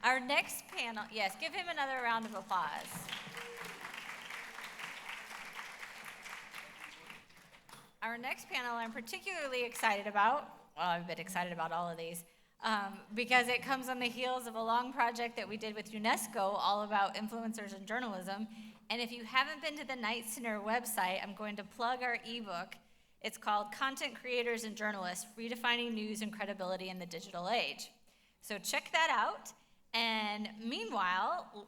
Our next panel, yes, give him another round of applause. Our next panel I'm particularly excited about. Well, I've been excited about all of these because it comes on the heels of a long project that we did with UNESCO all about influencers and journalism. And if you haven't been to the Knight Center website, I'm going to plug our ebook. It's called Content Creators and Journalists, Redefining News and Credibility in the Digital Age. So check that out. And meanwhile,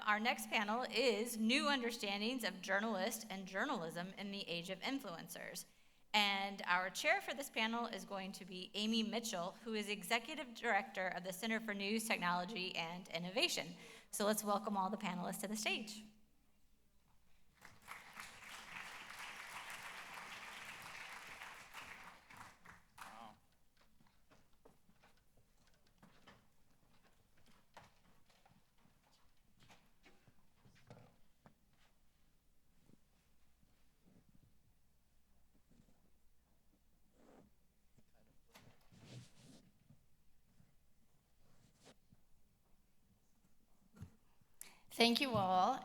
our next panel is New Understandings of Journalists and Journalism in the Age of Influencers. And our chair for this panel is going to be Amy Mitchell, who is Executive Director of the Center for News, Technology, and Innovation. So let's welcome all the panelists to the stage. Thank you all.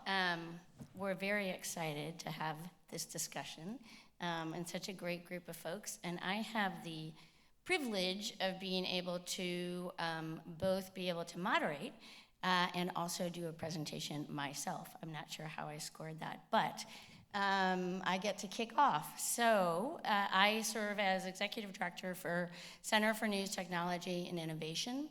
We're very excited to have this discussion and such a great group of folks. And I have the privilege of being able to both be able to moderate and also do a presentation myself. I'm not sure how I scored that, but I get to kick off. So I serve as Executive Director for Center for News, Technology, and Innovation.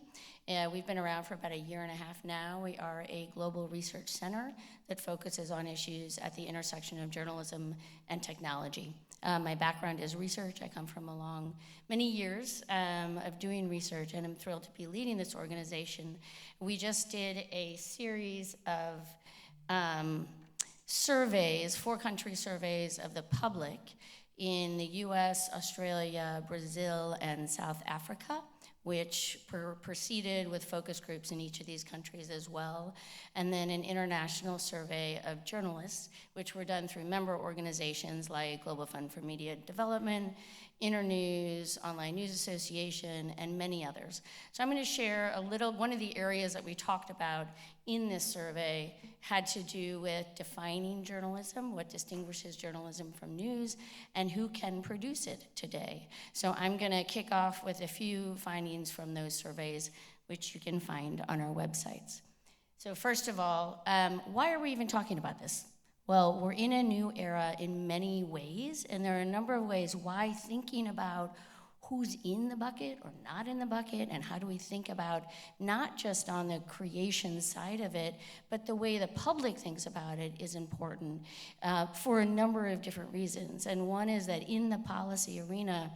We've been around for about a year and a half now. We are a global research center that focuses on issues at the intersection of journalism and technology. My background is research. I come from many years of doing research, and I'm thrilled to be leading this organization. We just did a series of surveys, 4-country surveys of the public in the US, Australia, Brazil, and South Africa, which proceeded with focus groups in each of these countries as well, and then an international survey of journalists, which were done through member organizations like Global Fund for Media Development, Internews, Online News Association, and many others. So I'm going to share one of the areas that we talked about in this survey had to do with defining journalism, what distinguishes journalism from news, and who can produce it today. So I'm going to kick off with a few findings from those surveys, which you can find on our websites. So first of all, why are we even talking about this? Well, we're in a new era in many ways, and there are a number of ways why thinking about who's in the bucket or not in the bucket, and how do we think about not just on the creation side of it, but the way the public thinks about it is important for a number of different reasons. And one is that in the policy arena,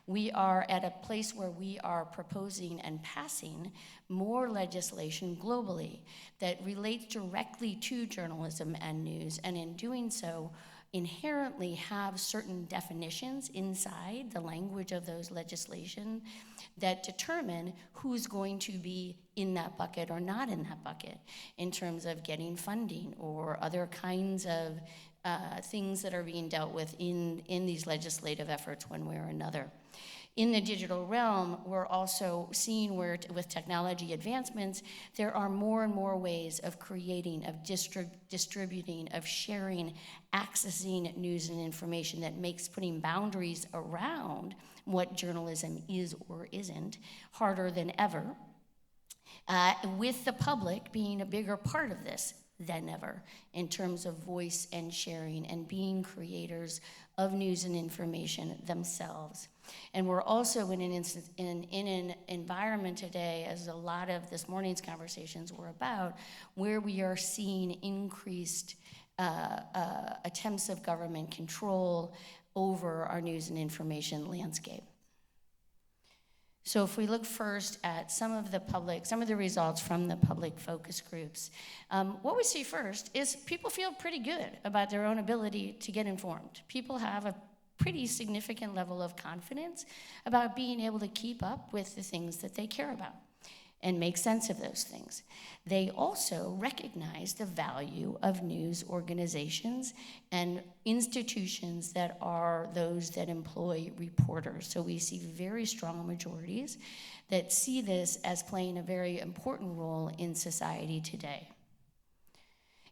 we are at a place where we are proposing and passing more legislation globally that relates directly to journalism and news, and in doing so, inherently have certain definitions inside the language of those legislation that determine who's going to be in that bucket or not in that bucket in terms of getting funding or other kinds of things that are being dealt with in these legislative efforts one way or another. In the digital realm, we're also seeing where, with technology advancements, there are more and more ways of creating, of distributing, of sharing, accessing news and information that makes putting boundaries around what journalism is or isn't harder than ever, with the public being a bigger part of this than ever in terms of voice and sharing and being creators of news and information themselves. And we're also in an environment today, as a lot of this morning's conversations were about, where we are seeing increased attempts of government control over our news and information landscape. So if we look first at some of the results from the public focus groups, what we see first is people feel pretty good about their own ability to get informed. People have a pretty significant level of confidence about being able to keep up with the things that they care about and make sense of those things. They also recognize the value of news organizations and institutions that are those that employ reporters. So we see very strong majorities that see this as playing a very important role in society today.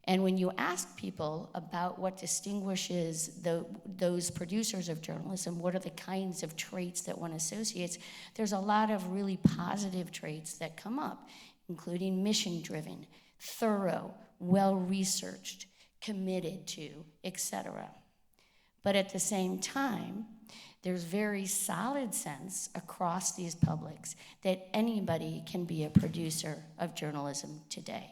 And when you ask people about what distinguishes those producers of journalism, what are the kinds of traits that one associates, there's a lot of really positive traits that come up, including mission-driven, thorough, well-researched, committed to, etc. But at the same time, there's very solid sense across these publics that anybody can be a producer of journalism today.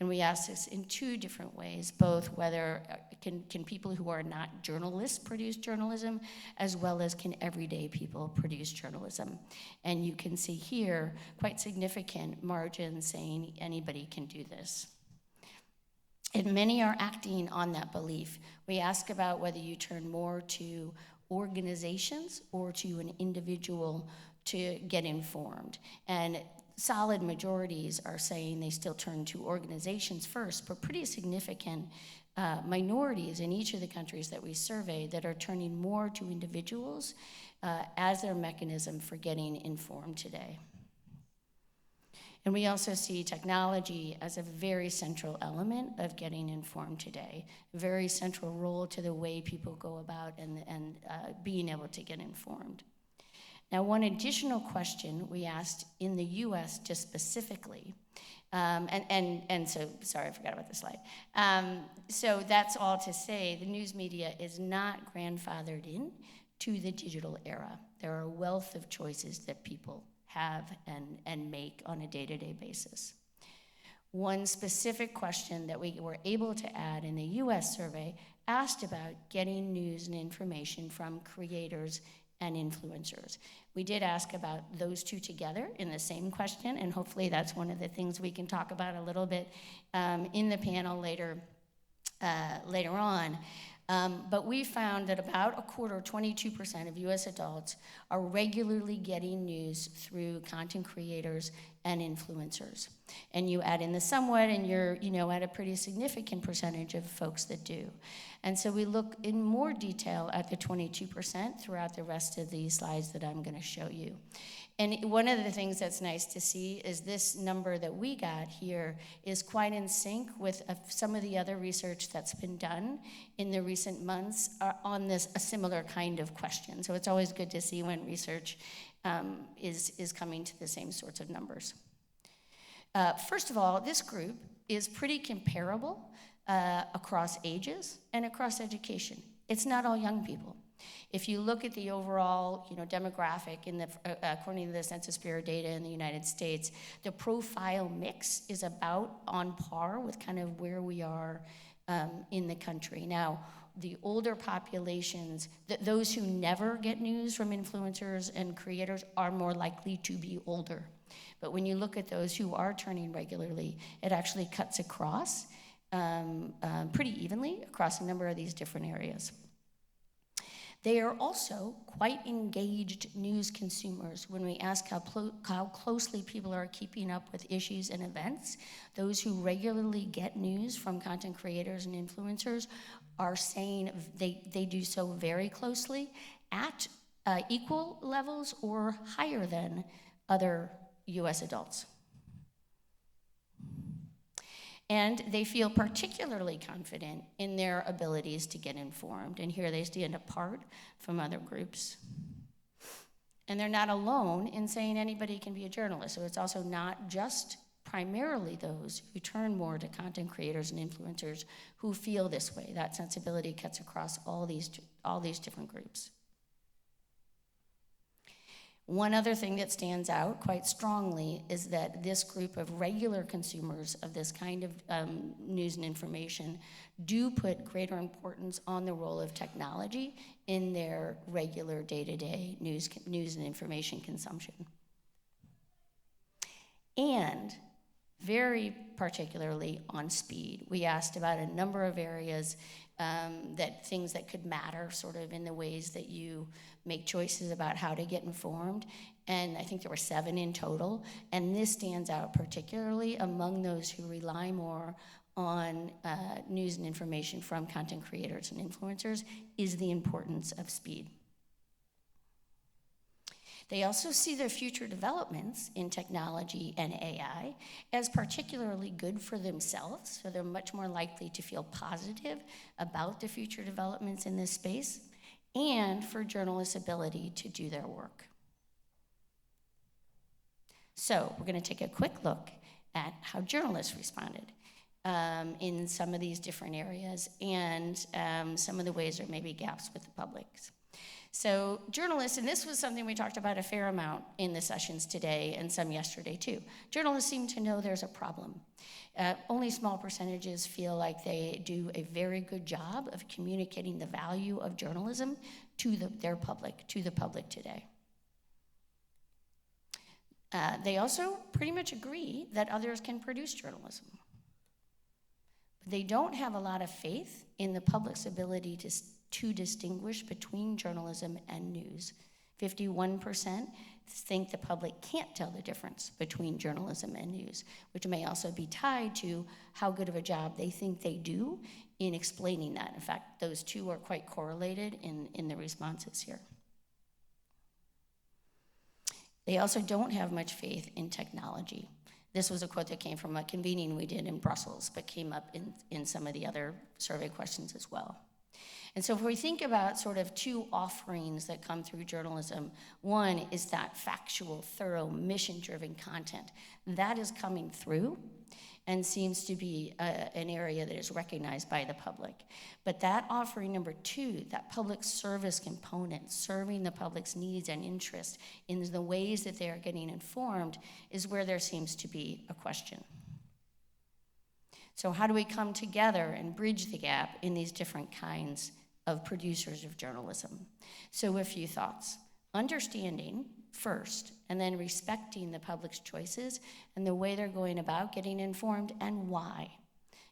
And we ask this in two different ways, both whether can people who are not journalists produce journalism, as well as can everyday people produce journalism. And you can see here quite significant margins saying anybody can do this. And many are acting on that belief. We ask about whether you turn more to organizations or to an individual to get informed. And solid majorities are saying they still turn to organizations first, but pretty significant minorities in each of the countries that we surveyed that are turning more to individuals as their mechanism for getting informed today. And we also see technology as a very central element of getting informed today, a very central role to the way people go about and being able to get informed. Now, one additional question we asked in the US just specifically, and so, sorry, I forgot about this slide. So that's all to say the news media is not grandfathered in to the digital era. There are a wealth of choices that people have and make on a day-to-day basis. One specific question that we were able to add in the US survey asked about getting news and information from creators and influencers. We did ask about those two together in the same question, and hopefully that's one of the things we can talk about a little bit in the panel later on. But we found that about a quarter, 22% of US adults are regularly getting news through content creators and influencers. And you add in the somewhat, and you're at a pretty significant percentage of folks that do. And so we look in more detail at the 22% throughout the rest of these slides that I'm going to show you. And one of the things that's nice to see is this number that we got here is quite in sync with some of the other research that's been done in the recent months on a similar kind of question. So it's always good to see when research is coming to the same sorts of numbers. First of all, this group is pretty comparable across ages and across education. It's not all young people. If you look at the overall, demographic according to the Census Bureau data in the United States, the profile mix is about on par with kind of where we are in the country. Now, the older populations, those who never get news from influencers and creators are more likely to be older. But when you look at those who are turning regularly, it actually cuts across pretty evenly across a number of these different areas. They are also quite engaged news consumers. When we ask how closely people are keeping up with issues and events, those who regularly get news from content creators and influencers are saying they do so very closely at equal levels or higher than other US adults. And they feel particularly confident in their abilities to get informed. And here they stand apart from other groups. And they're not alone in saying anybody can be a journalist. So it's also not just primarily those who turn more to content creators and influencers who feel this way. That sensibility cuts across all these different groups. One other thing that stands out quite strongly is that this group of regular consumers of this kind of news and information do put greater importance on the role of technology in their regular day-to-day news and information consumption. And very particularly on speed. We asked about a number of areas things that could matter sort of in the ways that you make choices about how to get informed. And I think there were 7 in total. And this stands out particularly among those who rely more on news and information from content creators and influencers is the importance of speed. They also see their future developments in technology and AI as particularly good for themselves, so they're much more likely to feel positive about the future developments in this space, and for journalists' ability to do their work. So we're going to take a quick look at how journalists responded in some of these different areas, and some of the ways there may be gaps with the public. So journalists, and this was something we talked about a fair amount in the sessions today and some yesterday too. Journalists seem to know there's a problem. Only small percentages feel like they do a very good job of communicating the value of journalism to their public, to the public today. They also pretty much agree that others can produce journalism. But they don't have a lot of faith in the public's ability to distinguish between journalism and news. 51% think the public can't tell the difference between journalism and news, which may also be tied to how good of a job they think they do in explaining that. In fact, those two are quite correlated in the responses here. They also don't have much faith in technology. This was a quote that came from a convening we did in Brussels, but came up in some of the other survey questions as well. And so if we think about sort of two offerings that come through journalism, one is that factual, thorough, mission-driven content. That is coming through and seems to be an area that is recognized by the public. But that offering number two, that public service component, serving the public's needs and interests in the ways that they are getting informed, is where there seems to be a question. So how do we come together and bridge the gap in these different kinds of producers of journalism? So a few thoughts. Understanding first, and then respecting the public's choices and the way they're going about getting informed and why.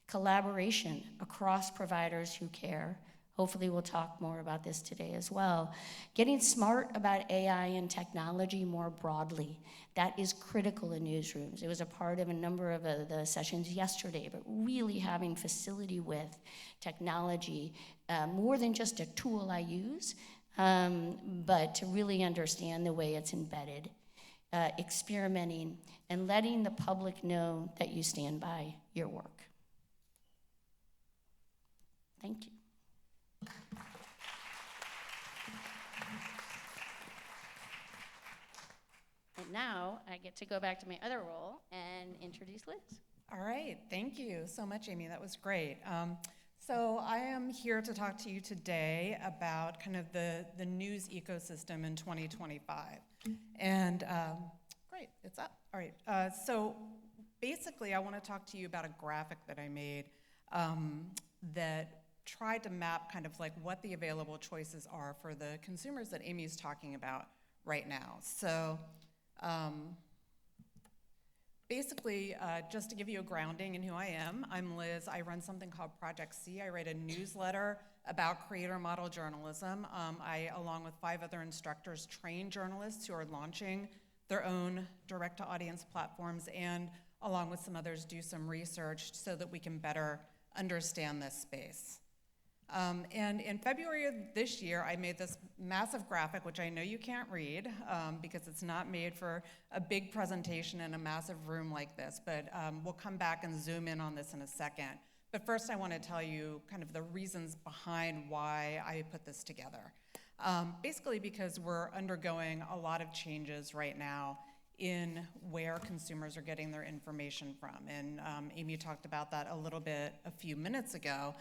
Collaboration across providers who care. Hopefully we'll talk more about this today as well. Getting smart about AI and technology more broadly. That is critical in newsrooms. It was a part of a number of the sessions yesterday, but really having facility with technology, more than just a tool I use, but to really understand the way it's embedded, experimenting, and letting the public know that you stand by your work. Thank you. And now I get to go back to my other role and introduce Liz. All right, thank you so much, Amy. That was great. So I am here to talk to you today about kind of the news ecosystem in 2025. And great, it's up. All right, so basically I want to talk to you about a graphic that I made that tried to map kind of like what the available choices are for the consumers that Amy's talking about right now. So basically, just to give you a grounding in who I am, I'm Liz. I run something called Project C. I write a newsletter about creator model journalism. I, along with 5 other instructors, train journalists who are launching their own direct-to-audience platforms, and along with some others, do some research so that we can better understand this space. And in February of this year, I made this massive graphic, which I know you can't read because it's not made for a big presentation in a massive room like this, but we'll come back and zoom in on this in a second. But first, I want to tell you kind of the reasons behind why I put this together. Basically because we're undergoing a lot of changes right now in where consumers are getting their information from. And Amy talked about that a little bit a few minutes ago.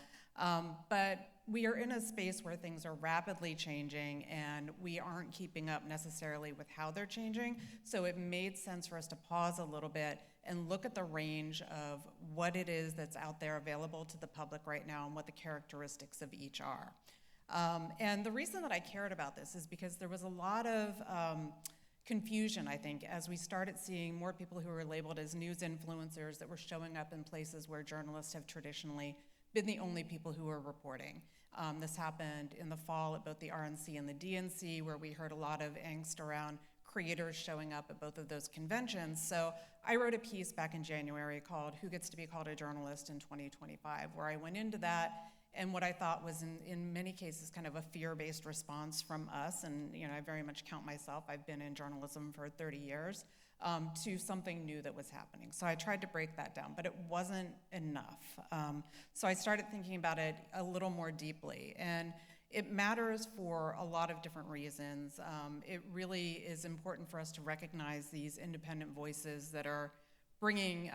But we are in a space where things are rapidly changing and we aren't keeping up necessarily with how they're changing. So it made sense for us to pause a little bit and look at the range of what it is that's out there available to the public right now and what the characteristics of each are. And the reason that I cared about this is because there was a lot of confusion, I think, as we started seeing more people who were labeled as news influencers that were showing up in places where journalists have traditionally been the only people who were reporting. This happened in the fall at both the RNC and the DNC, where we heard a lot of angst around creators showing up at both of those conventions. So I wrote a piece back in January called Who Gets to Be Called a Journalist in 2025, where I went into that and what I thought was in many cases kind of a fear-based response from us, and I very much count myself, I've been in journalism for 30 years, to something new that was happening. So I tried to break that down, but it wasn't enough. So I started thinking about it a little more deeply, and it matters for a lot of different reasons. It really is important for us to recognize these independent voices that are bringing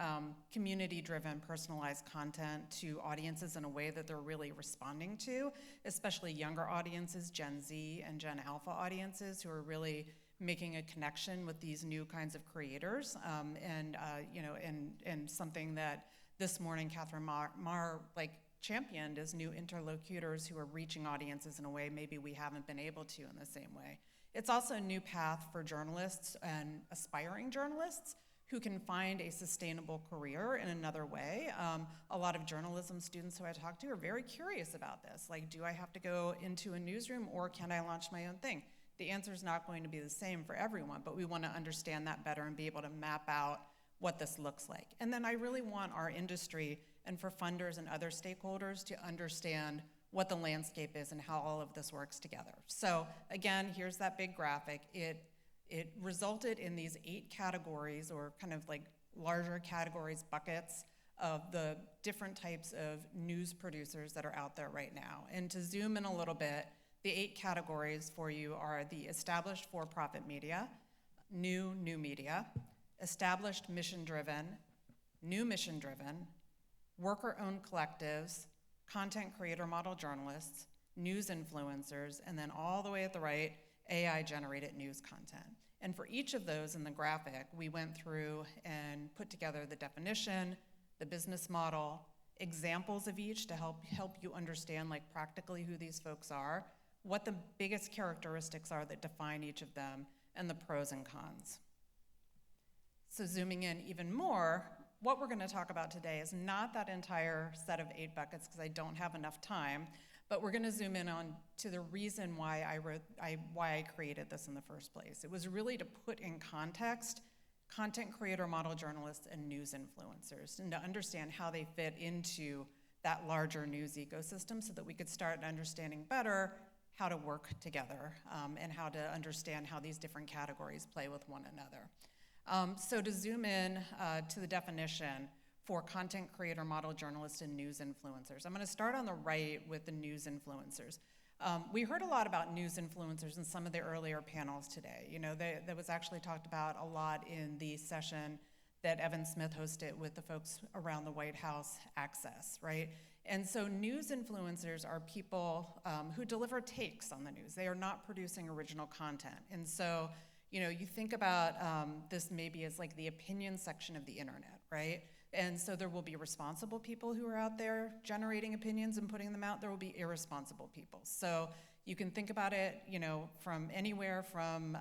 community-driven, personalized content to audiences in a way that they're really responding to, especially younger audiences, Gen Z and Gen Alpha audiences, who are really making a connection with these new kinds of creators, and something that this morning Catherine Marr championed as new interlocutors who are reaching audiences in a way maybe we haven't been able to in the same way. It's also a new path for journalists and aspiring journalists who can find a sustainable career in another way. A lot of journalism students who I talk to are very curious about this. Like, do I have to go into a newsroom or can I launch my own thing? The answer is not going to be the same for everyone, but we want to understand that better and be able to map out what this looks like. And then I really want our industry and for funders and other stakeholders to understand what the landscape is and how all of this works together. So again, here's that big graphic. It resulted in these 8 categories, or kind of like larger categories, buckets of the different types of news producers that are out there right now. And to zoom in a little bit, the 8 categories for you are the established for-profit media, new media, established mission-driven, new mission-driven, worker-owned collectives, content creator model journalists, news influencers, and then all the way at the right, AI-generated news content. And for each of those in the graphic, we went through and put together the definition, the business model, examples of each to help you understand practically who these folks are, what the biggest characteristics are that define each of them, and the pros and cons. So zooming in even more, what we're going to talk about today is not that entire set of 8 buckets because I don't have enough time, but we're going to zoom in on to the reason why I created this in the first place. It was really to put in context content creator model journalists and news influencers, and to understand how they fit into that larger news ecosystem so that we could start understanding better how to work together and how to understand how these different categories play with one another. So to zoom in to the definition for content creator model journalists and news influencers. I'm going to start on the right with the news influencers. We heard a lot about news influencers in some of the earlier panels today. That was actually talked about a lot in the session that Evan Smith hosted with the folks around the White House Access, right? And so news influencers are people who deliver takes on the news. They are not producing original content. And so, you think about this maybe as the opinion section of the internet, right? And so there will be responsible people who are out there generating opinions and putting them out. There will be irresponsible people. So you can think about it, from anywhere from,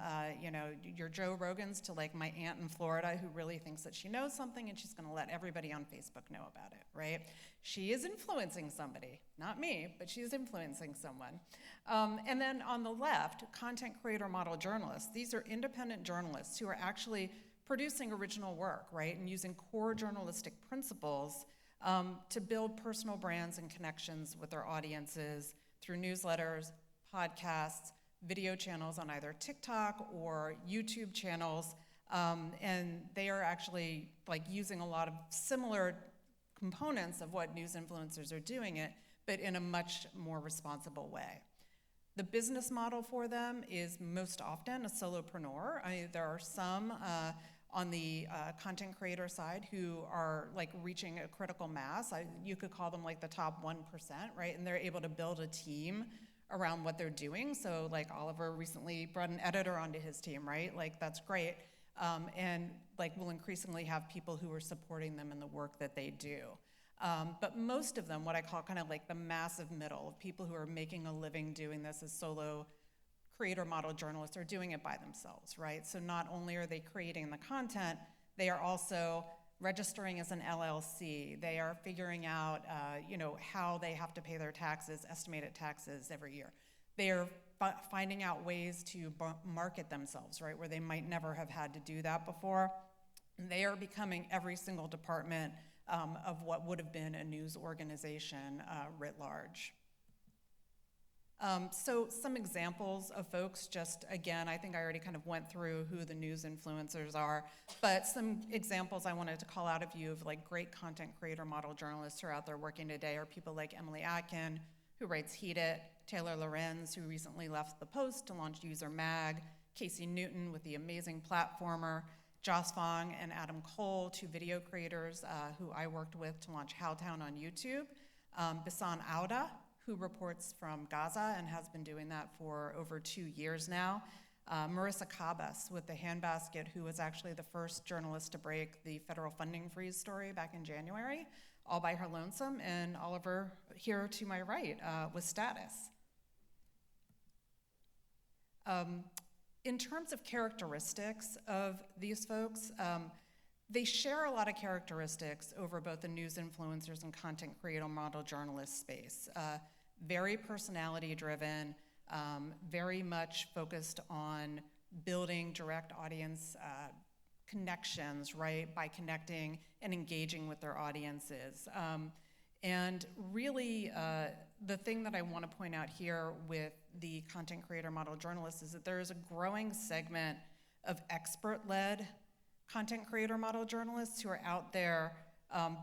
your Joe Rogans to my aunt in Florida who really thinks that she knows something and she's going to let everybody on Facebook know about it, right? She is influencing somebody, not me, but she's influencing someone. And then on the left, content creator model journalists. These are independent journalists who are actually producing original work, right, and using core journalistic principles to build personal brands and connections with their audiences through newsletters, podcasts, video channels on either TikTok or YouTube channels, and they are actually using a lot of similar components of what news influencers are doing it, but in a much more responsible way. The business model for them is most often a solopreneur. There are some on the content creator side who are reaching a critical mass. You could call them the top 1%, right? And they're able to build a team around what they're doing. So Oliver recently brought an editor onto his team, right? That's great. And we'll increasingly have people who are supporting them in the work that they do. But most of them, what I call kind of the massive middle, people who are making a living doing this as solo creator model journalists, are doing it by themselves, right? So not only are they creating the content, they are also registering as an LLC. They are figuring out, how they have to pay their taxes, estimated taxes every year. They are finding out ways to market themselves, right, where they might never have had to do that before. And they are becoming every single department of what would have been a news organization writ large. So some examples of folks, just again, I think I already kind of went through who the news influencers are, but some examples I wanted to call out of you of like great content creator model journalists who are out there working today are people like Emily Atkin, who writes Heat It, Taylor Lorenz, who recently left The Post to launch User Mag, Casey Newton with the amazing Platformer, Joss Fong and Adam Cole, two video creators who I worked with to launch Howtown on YouTube, Bisan Auda, who reports from Gaza and has been doing that for over 2 years now. Marissa Cabas with The Handbasket, who was actually the first journalist to break the federal funding freeze story back in January, all by her lonesome, and Oliver here to my right with Status. In terms of characteristics of these folks, they share a lot of characteristics over both the news influencers and content creator model journalist space. Very personality driven, very much focused on building direct audience connections, right, by connecting and engaging with their audiences. And really, the thing that I want to point out here with the content creator model journalists is that there is a growing segment of expert-led content creator model journalists who are out there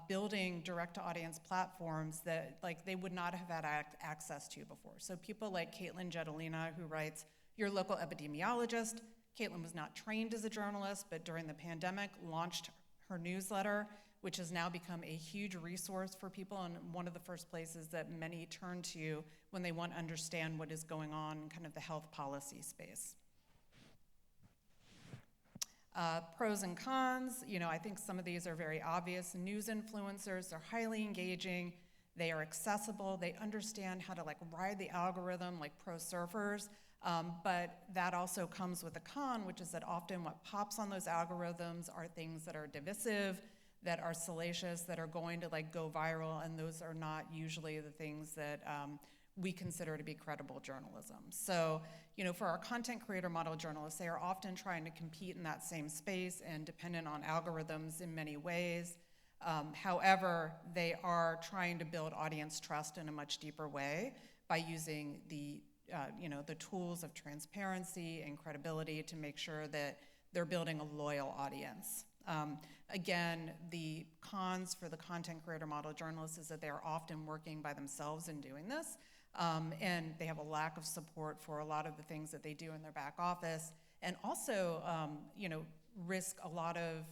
building direct-to-audience platforms that like they would not have had access to before. So people like Caitlin Jedalina, who writes Your Local Epidemiologist. Caitlin was not trained as a journalist, but during the pandemic launched her newsletter, which has now become a huge resource for people and one of the first places that many turn to when they want to understand what is going on in kind of the health policy space. Pros and cons, you know, I think some of these are very obvious. News influencers are highly engaging, they are accessible, they understand how to like ride the algorithm like pro surfers, but that also comes with a con, which is that often what pops on those algorithms are things that are divisive, that are salacious, that are going to like go viral, and those are not usually the things that we consider to be credible journalism. So, you know, for our content creator model journalists, they are often trying to compete in that same space and dependent on algorithms in many ways. However, they are trying to build audience trust in a much deeper way by using the, you know, the tools of transparency and credibility to make sure that they're building a loyal audience. Again, the cons for the content creator model journalists is that they are often working by themselves in doing this, and they have a lack of support for a lot of the things that they do in their back office, and also, you know, risk a lot of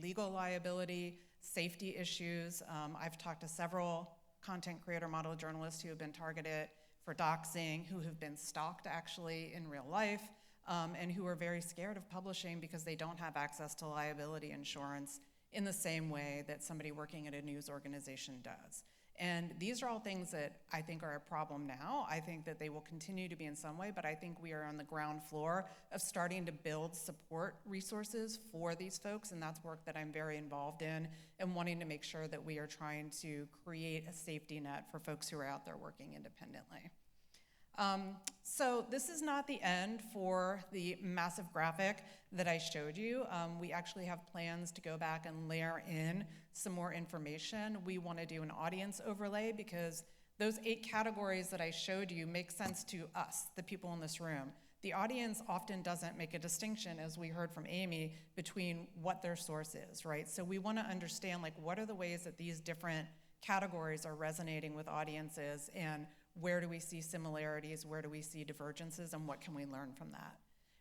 legal liability, safety issues. I've talked to several content creator model journalists who have been targeted for doxing, who have been stalked actually in real life, and who are very scared of publishing because they don't have access to liability insurance in the same way that somebody working at a news organization does. And these are all things that I think are a problem now. I think that they will continue to be in some way, but I think we are on the ground floor of starting to build support resources for these folks, and that's work that I'm very involved in and wanting to make sure that we are trying to create a safety net for folks who are out there working independently. So this is not the end for the massive graphic that I showed you. We actually have plans to go back and layer in some more information. We want to do an audience overlay because those 8 categories that I showed you make sense to us, the people in this room. The audience often doesn't make a distinction, as we heard from Amy, between what their source is, right? So we want to understand, like, what are the ways that these different categories are resonating with audiences, and where do we see similarities, where do we see divergences, and what can we learn from that?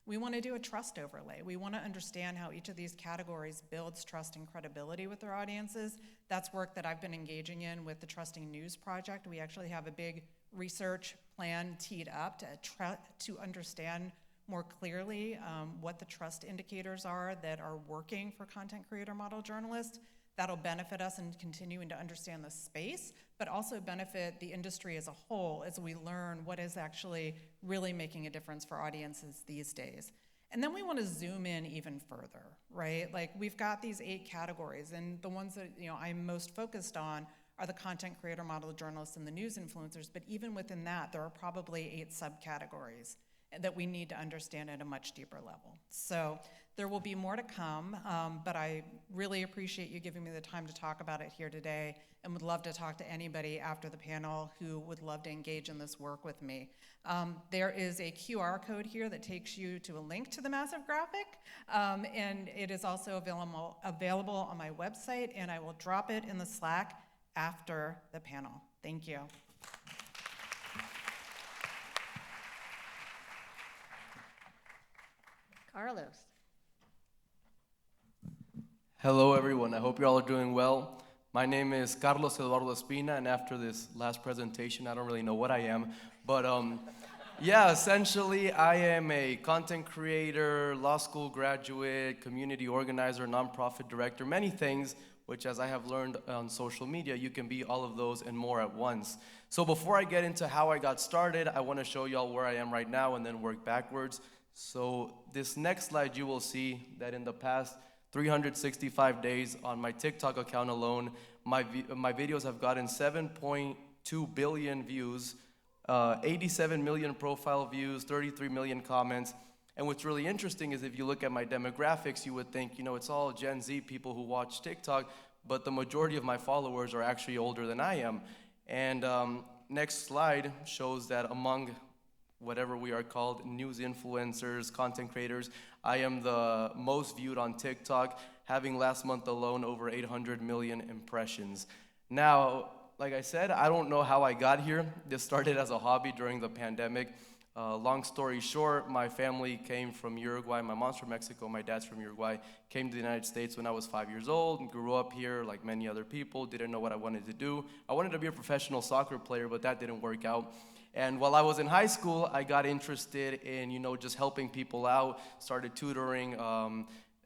We want to do a trust overlay. We want to understand how each of these categories builds trust and credibility with their audiences. That's work that I've been engaging in with the Trusting News Project. We actually have a big research plan teed up to understand more clearly what the trust indicators are that are working for content creator model journalists. That'll benefit us in continuing to understand the space, but also benefit the industry as a whole as we learn what is actually really making a difference for audiences these days. And then we want to zoom in even further, right? Like, we've got these 8 categories, and the ones that, you know, I'm most focused on are the content creator model journalists and the news influencers, but even within that, there are probably 8 subcategories. that we need to understand at a much deeper level. So there will be more to come, but I really appreciate you giving me the time to talk about it here today, and would love to talk to anybody after the panel who would love to engage in this work with me. There is a QR code here that takes you to a link to the massive graphic, and it is also available on my website, and I will drop it in the Slack after the panel. Thank you. Carlos. Hello, everyone. I hope you're all doing well. My name is Carlos Eduardo Espina, and after this last presentation, I don't really know what I am, but yeah, essentially, I am a content creator, law school graduate, community organizer, nonprofit director, many things, which, as I have learned on social media, you can be all of those and more at once. So before I get into how I got started, I want to show y'all where I am right now and then work backwards. So this next slide, you will see that in the past 365 days on my TikTok account alone, my videos have gotten 7.2 billion views, 87 million profile views, 33 million comments. And what's really interesting is if you look at my demographics, you would think, you know, it's all Gen Z people who watch TikTok, but the majority of my followers are actually older than I am. And next slide shows that among whatever we are called, news influencers, content creators, I am the most viewed on TikTok, having last month alone over 800 million impressions. Now, like I said, I don't know how I got here. This started as a hobby during the pandemic. Long story short, my family came from Uruguay. My mom's from Mexico, my dad's from Uruguay. Came to the United States when I was 5 years old and grew up here like many other people. Didn't know what I wanted to do. I wanted to be a professional soccer player, but that didn't work out. And while I was in high school, I got interested in, just helping people out, started tutoring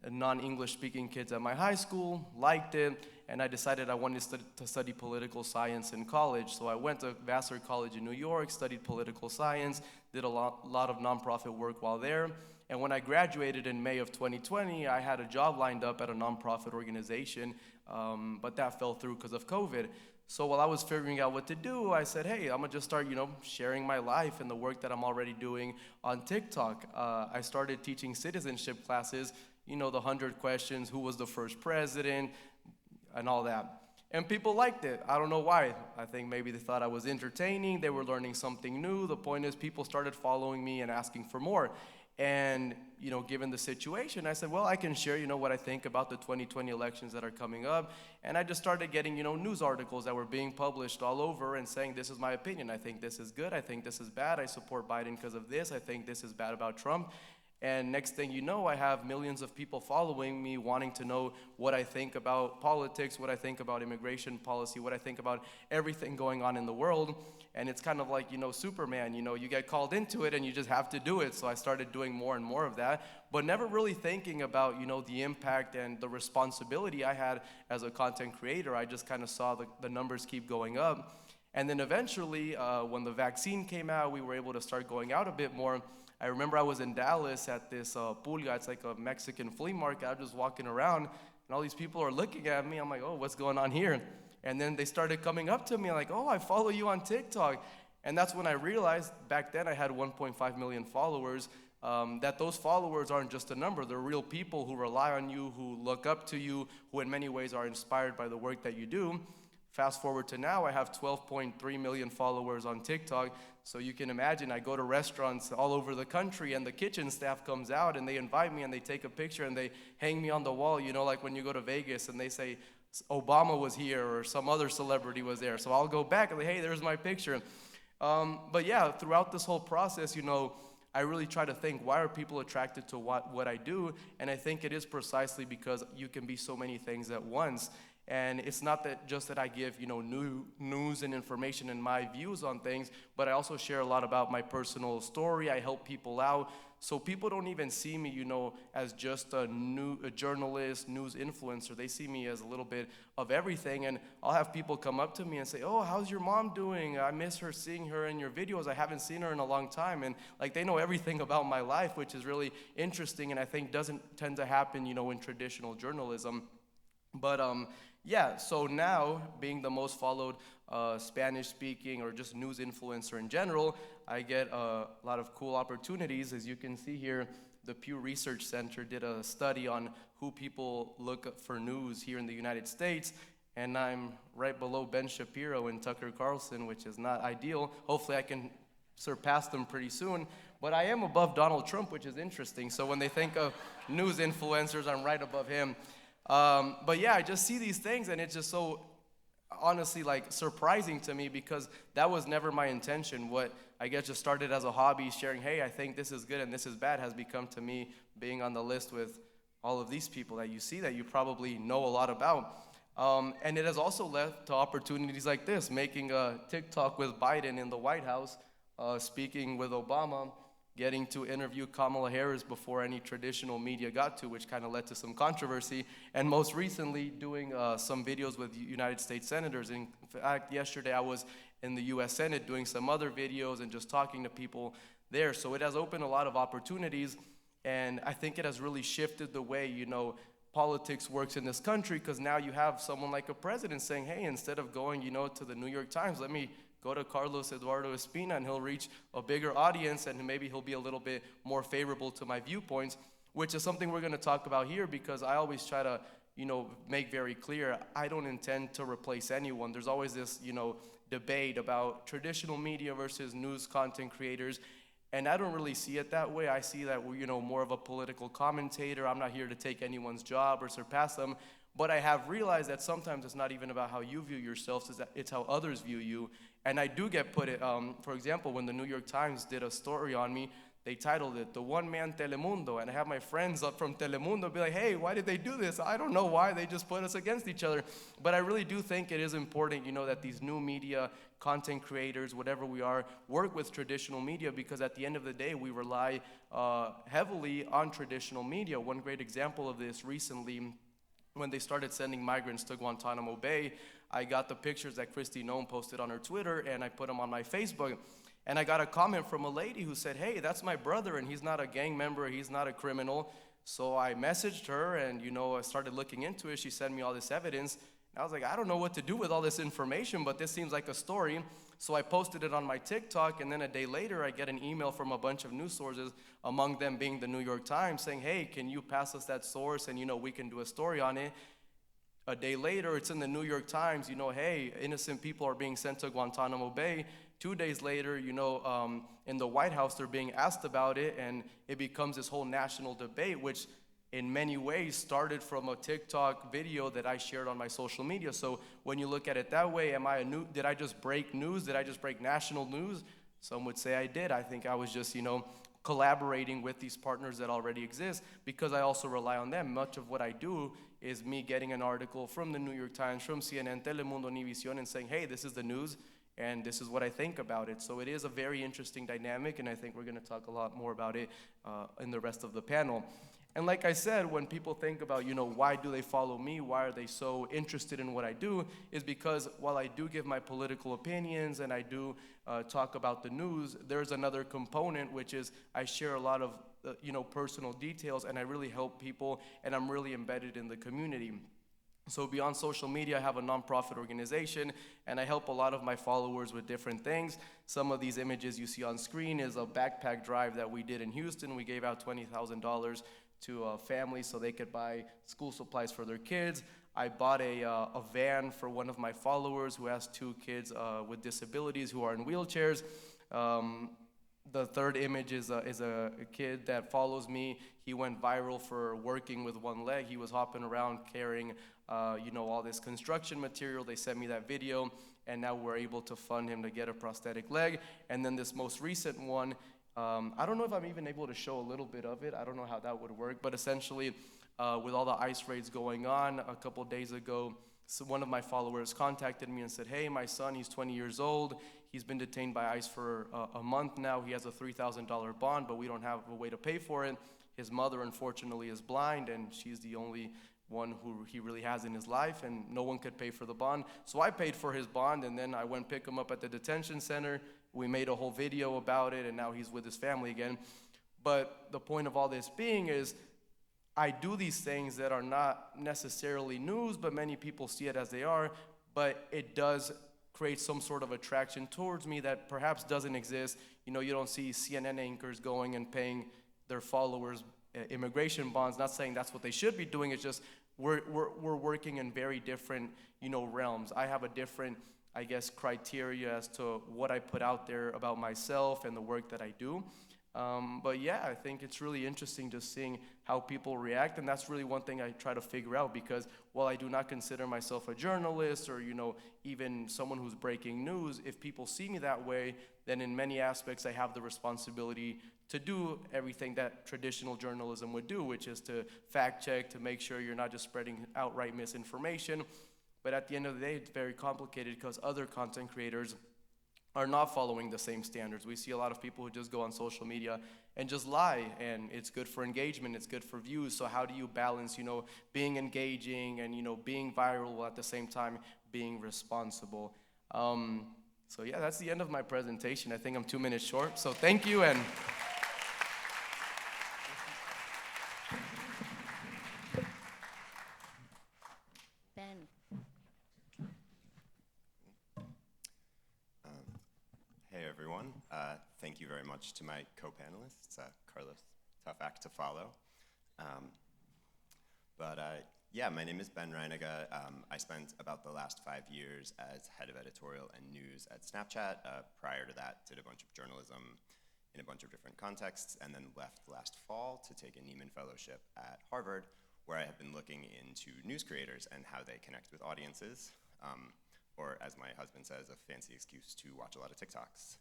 non-English speaking kids at my high school, liked it, and I decided I wanted to study political science in college. So I went to Vassar College in New York, studied political science, did a lot of nonprofit work while there. And when I graduated in May of 2020, I had a job lined up at a nonprofit organization, but that fell through because of COVID. So while I was figuring out what to do, I said, hey, I'm gonna just start, sharing my life and the work that I'm already doing on TikTok. I started teaching citizenship classes, the 100 questions, who was the first president, and all that. And people liked it. I don't know why. I think maybe they thought I was entertaining, they were learning something new. The point is, people started following me and asking for more. And, given the situation, I said, well, I can share, what I think about the 2020 elections that are coming up. And I just started getting, news articles that were being published all over and saying, this is my opinion. I think this is good. I think this is bad. I support Biden because of this. I think this is bad about Trump. And next thing you know, I have millions of people following me, wanting to know what I think about politics, what I think about immigration policy, what I think about everything going on in the world. And it's kind of like, Superman, you get called into it and you just have to do it. So I started doing more and more of that, but never really thinking about, the impact and the responsibility I had as a content creator. I just kind of saw the numbers keep going up. And then eventually, when the vaccine came out, we were able to start going out a bit more. I remember I was in Dallas at this pulga, it's like a Mexican flea market. I was just walking around, and all these people are looking at me. I'm like, oh, what's going on here? And then they started coming up to me like, oh, I follow you on TikTok. And that's when I realized, back then I had 1.5 million followers, that those followers aren't just a number. They're real people who rely on you, who look up to you, who in many ways are inspired by the work that you do. Fast forward to now, I have 12.3 million followers on TikTok. So you can imagine, I go to restaurants all over the country and the kitchen staff comes out and they invite me and they take a picture and they hang me on the wall, like when you go to Vegas and they say, Obama was here or some other celebrity was there. So I'll go back and say, hey, there's my picture. But yeah, throughout this whole process, I really try to think, why are people attracted to what I do? And I think it is precisely because you can be so many things at once. And it's not that I give, new news and information and my views on things, but I also share a lot about my personal story. I help people out. So people don't even see me, as just a journalist, news influencer. They see me as a little bit of everything. And I'll have people come up to me and say, oh, how's your mom doing? I miss seeing her in your videos. I haven't seen her in a long time. And they know everything about my life, which is really interesting. And I think doesn't tend to happen, in traditional journalism. But yeah, so now being the most followed Spanish speaking or just news influencer in general, I get a lot of cool opportunities. As you can see here, the Pew Research Center did a study on who people look up for news here in the United States. And I'm right below Ben Shapiro and Tucker Carlson, which is not ideal. Hopefully I can surpass them pretty soon. But I am above Donald Trump, which is interesting. So when they think of news influencers, I'm right above him. But yeah, I just see these things and it's just so honestly like surprising to me because that was never my intention. What I guess just started as a hobby, sharing, hey, I think this is good and this is bad, has become to me being on the list with all of these people that you see that you probably know a lot about. And it has also led to opportunities like this, making a TikTok with Biden in the White House, speaking with Obama, getting to interview Kamala Harris before any traditional media got to, which kind of led to some controversy, and most recently doing some videos with United States senators. In fact, yesterday I was in the US Senate doing some other videos and just talking to people there. So it has opened a lot of opportunities, and I think it has really shifted the way, politics works in this country, because now you have someone like a president saying, hey, instead of going, to the New York Times, let me go to Carlos Eduardo Espina and he'll reach a bigger audience and maybe he'll be a little bit more favorable to my viewpoints, which is something we're going to talk about here because I always try to, make very clear, I don't intend to replace anyone. There's always this, debate about traditional media versus news content creators. And I don't really see it that way. I see that we're, more of a political commentator. I'm not here to take anyone's job or surpass them. But I have realized that sometimes it's not even about how you view yourself, it's how others view you. And I do get put it, for example, when the New York Times did a story on me, they titled it, "The One-Man Telemundo." And I have my friends up from Telemundo be like, hey, why did they do this? I don't know why, they just put us against each other. But I really do think it is important, that these new media, content creators, whatever we are, work with traditional media because at the end of the day, we rely heavily on traditional media. One great example of this recently, when they started sending migrants to Guantanamo Bay, I got the pictures that Christy Noem posted on her Twitter and I put them on my Facebook. And I got a comment from a lady who said, hey, that's my brother and he's not a gang member, he's not a criminal. So I messaged her and, I started looking into it. She sent me all this evidence. And I was like, I don't know what to do with all this information, but this seems like a story. So I posted it on my TikTok, and then a day later, I get an email from a bunch of news sources, among them being the New York Times, saying, hey, can you pass us that source, and, we can do a story on it. A day later, it's in the New York Times, hey, innocent people are being sent to Guantanamo Bay. 2 days later, in the White House, they're being asked about it, and it becomes this whole national debate, which in many ways started from a TikTok video that I shared on my social media. So when you look at it that way, did I just break news? Did I just break national news? Some would say I did. I think I was just, collaborating with these partners that already exist because I also rely on them. Much of what I do is me getting an article from the New York Times, from CNN, Telemundo, Univision, and saying, hey, this is the news, and this is what I think about it. So it is a very interesting dynamic, and I think we're going to talk a lot more about it in the rest of the panel. And like I said, when people think about, why do they follow me? Why are they so interested in what I do? Is because while I do give my political opinions and I do talk about the news, there's another component, which is I share a lot of, personal details and I really help people and I'm really embedded in the community. So beyond social media, I have a nonprofit organization and I help a lot of my followers with different things. Some of these images you see on screen is a backpack drive that we did in Houston. We gave out $20,000 to families so they could buy school supplies for their kids. I bought a van for one of my followers who has 2 kids with disabilities who are in wheelchairs. The third image is a kid that follows me. He went viral for working with one leg. He was hopping around carrying all this construction material. They sent me that video, and now we're able to fund him to get a prosthetic leg. And then this most recent one, I don't know if I'm even able to show a little bit of it. I don't know how that would work, but essentially, with all the ICE raids going on, a couple days ago, so one of my followers contacted me and said, hey, my son, he's 20 years old. He's been detained by ICE for a month now. He has a $3,000 bond, but we don't have a way to pay for it. His mother, unfortunately, is blind, and she's the only one who he really has in his life, and no one could pay for the bond. So I paid for his bond, and then I went pick him up at the detention center. We made a whole video about it, and now he's with his family again. But the point of all this being is, I do these things that are not necessarily news, but many people see it as they are, but it does create some sort of attraction towards me that perhaps doesn't exist. You know, you don't see CNN anchors going and paying their followers immigration bonds. Not saying that's what they should be doing. It's just we're working in very different, you know, realms. I have a different, I guess, criteria as to what I put out there about myself and the work that I do. But yeah, I think it's really interesting just seeing how people react, and that's really one thing I try to figure out, because while I do not consider myself a journalist or, you know, even someone who's breaking news, if people see me that way, then in many aspects I have the responsibility to do everything that traditional journalism would do, which is to fact check, to make sure you're not just spreading outright misinformation. But at the end of the day, it's very complicated because other content creators are not following the same standards. We see a lot of people who just go on social media and just lie, and it's good for engagement, it's good for views. So how do you balance, you know, being engaging and, you know, being viral while at the same time being responsible? So yeah, that's the end of my presentation. I think I'm 2 minutes short, so thank you. And Ben. Hey everyone, thank you very much to my co-panelists, Carlos, tough act to follow. Yeah, my name is Ben Reininga. I spent about the last 5 years as head of editorial and news at Snapchat. Prior to that, did a bunch of journalism in a bunch of different contexts, and then left last fall to take a Nieman Fellowship at Harvard, where I have been looking into news creators and how they connect with audiences. Or as my husband says, a fancy excuse to watch a lot of TikToks.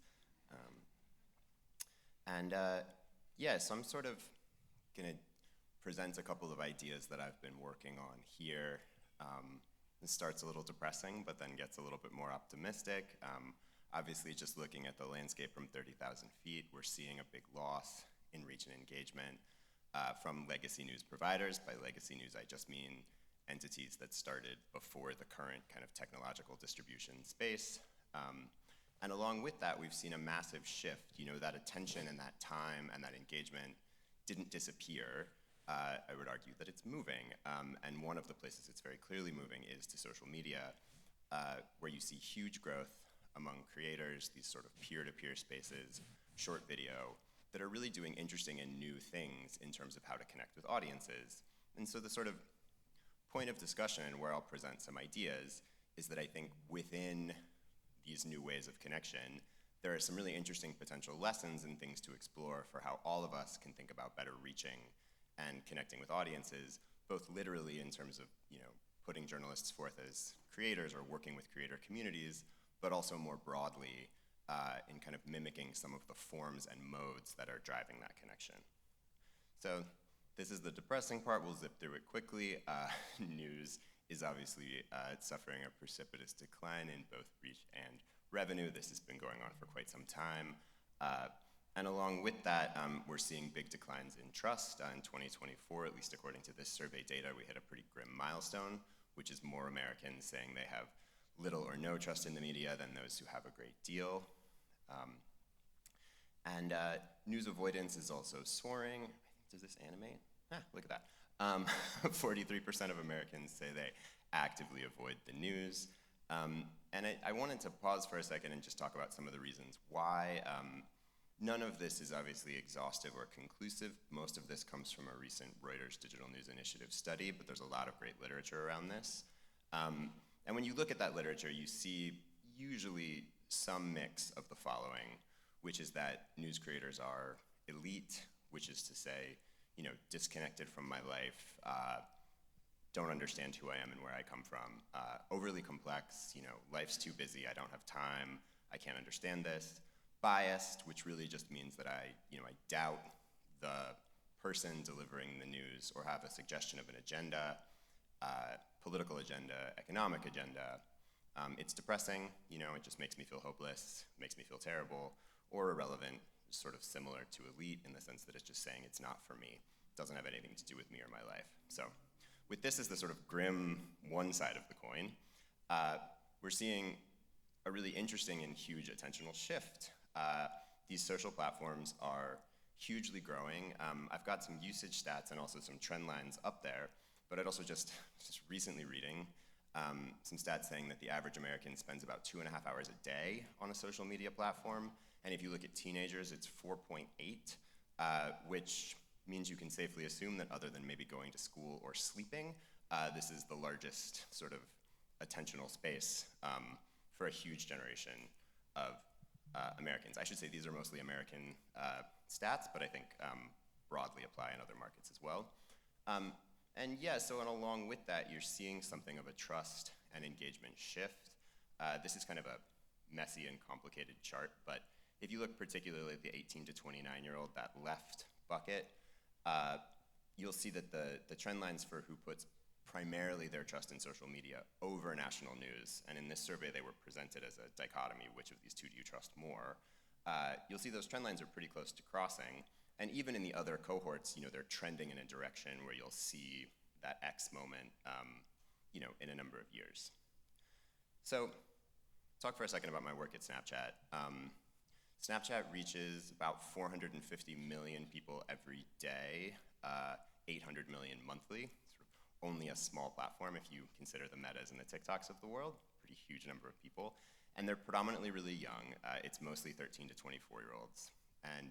Yeah, so I'm sort of gonna present a couple of ideas that I've been working on here. This starts a little depressing, but then gets a little bit more optimistic. Obviously, just looking at the landscape from 30,000 feet, we're seeing a big loss in reach and engagement from legacy news providers. By legacy news, I just mean entities that started before the current kind of technological distribution space. And along with that, we've seen a massive shift. You know, that attention and that time and that engagement didn't disappear. I would argue that it's moving. And one of the places it's very clearly moving is to social media, where you see huge growth among creators, these sort of peer-to-peer spaces, short video, that are really doing interesting and new things in terms of how to connect with audiences. And so the sort of point of discussion, and where I'll present some ideas, is that I think within these new ways of connection, there are some really interesting potential lessons and things to explore for how all of us can think about better reaching and connecting with audiences, both literally in terms of, you know, putting journalists forth as creators or working with creator communities, but also more broadly in kind of mimicking some of the forms and modes that are driving that connection. So this is the depressing part. We'll zip through it quickly. News is obviously suffering a precipitous decline in both reach and revenue. This has been going on for quite some time. And along with that, we're seeing big declines in trust. In 2024, at least according to this survey data, we hit a pretty grim milestone, which is more Americans saying they have little or no trust in the media than those who have a great deal. News avoidance is also soaring. Does this animate? Look at that. 43% of Americans say they actively avoid the news. And I wanted to pause for a second and just talk about some of the reasons why. None of this is obviously exhaustive or conclusive. Most of this comes from a recent Reuters Digital News Initiative study, but there's a lot of great literature around this. And when you look at that literature, you see usually some mix of the following, which is that news creators are elite, which is to say, you know, disconnected from my life, don't understand who I am and where I come from, overly complex, you know, life's too busy, I don't have time, I can't understand this. Biased, which really just means that I doubt the person delivering the news or have a suggestion of an agenda, political agenda, economic agenda. It's depressing, you know, it just makes me feel hopeless, makes me feel terrible, or irrelevant, sort of similar to elite in the sense that it's just saying it's not for me, doesn't have anything to do with me or my life. So with this as the sort of grim one side of the coin, we're seeing a really interesting and huge attentional shift. These social platforms are hugely growing. I've got some usage stats and also some trend lines up there, but I'd also just recently reading some stats saying that the average American spends about 2.5 hours a day on a social media platform, and if you look at teenagers, it's 4.8, which means you can safely assume that other than maybe going to school or sleeping, this is the largest sort of attentional space for a huge generation of Americans. I should say these are mostly American stats, but I think broadly apply in other markets as well. And yeah, so and along with that, you're seeing something of a trust and engagement shift. This is kind of a messy and complicated chart, but if you look particularly at the 18 to 29-year-old, that left bucket, you'll see that the trend lines for who puts primarily their trust in social media over national news, and in this survey they were presented as a dichotomy, which of these two do you trust more? You'll see those trend lines are pretty close to crossing, and even in the other cohorts, they're trending in a direction where you'll see that X moment, in a number of years. So, talk for a second about my work at Snapchat. Snapchat reaches about 450 million people every day, 800 million monthly. Only a small platform if you consider the Metas and the TikToks of the world, pretty huge number of people. And they're predominantly really young. It's mostly 13 to 24-year-olds. And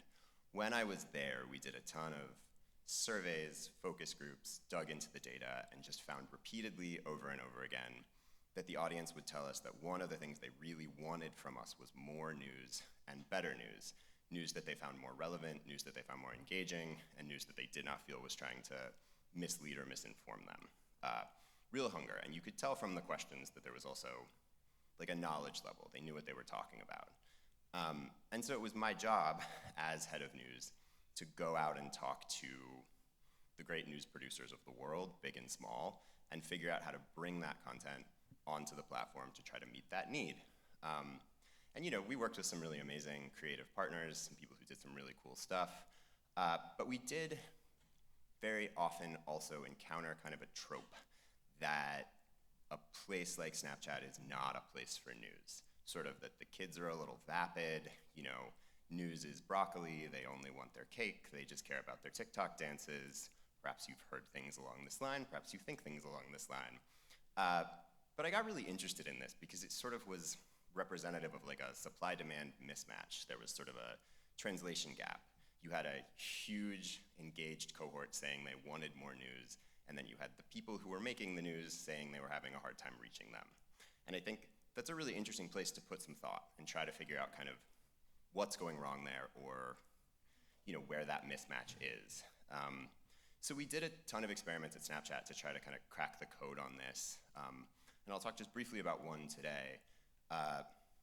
when I was there, we did a ton of surveys, focus groups, dug into the data, and just found repeatedly over and over again that the audience would tell us that one of the things they really wanted from us was more news and better news. News that they found more relevant, news that they found more engaging, and news that they did not feel was trying to mislead or misinform them. Real hunger, and you could tell from the questions that there was also like a knowledge level. They knew what they were talking about. And so it was my job as head of news to go out and talk to the great news producers of the world, big and small, and figure out how to bring that content onto the platform to try to meet that need. And we worked with some really amazing creative partners, some people who did some really cool stuff, but we did very often also encounter kind of a trope that a place like Snapchat is not a place for news. Sort of that the kids are a little vapid, news is broccoli, they only want their cake, they just care about their TikTok dances. Perhaps you've heard things along this line, perhaps you think things along this line. But I got really interested in this because it sort of was representative of like a supply-demand mismatch. There was sort of a translation gap. You had a huge engaged cohort saying they wanted more news, and then you had the people who were making the news saying they were having a hard time reaching them. And I think that's a really interesting place to put some thought and try to figure out kind of what's going wrong there, or where that mismatch is. So we did a ton of experiments at Snapchat to try to kind of crack the code on this. And I'll talk just briefly about one today.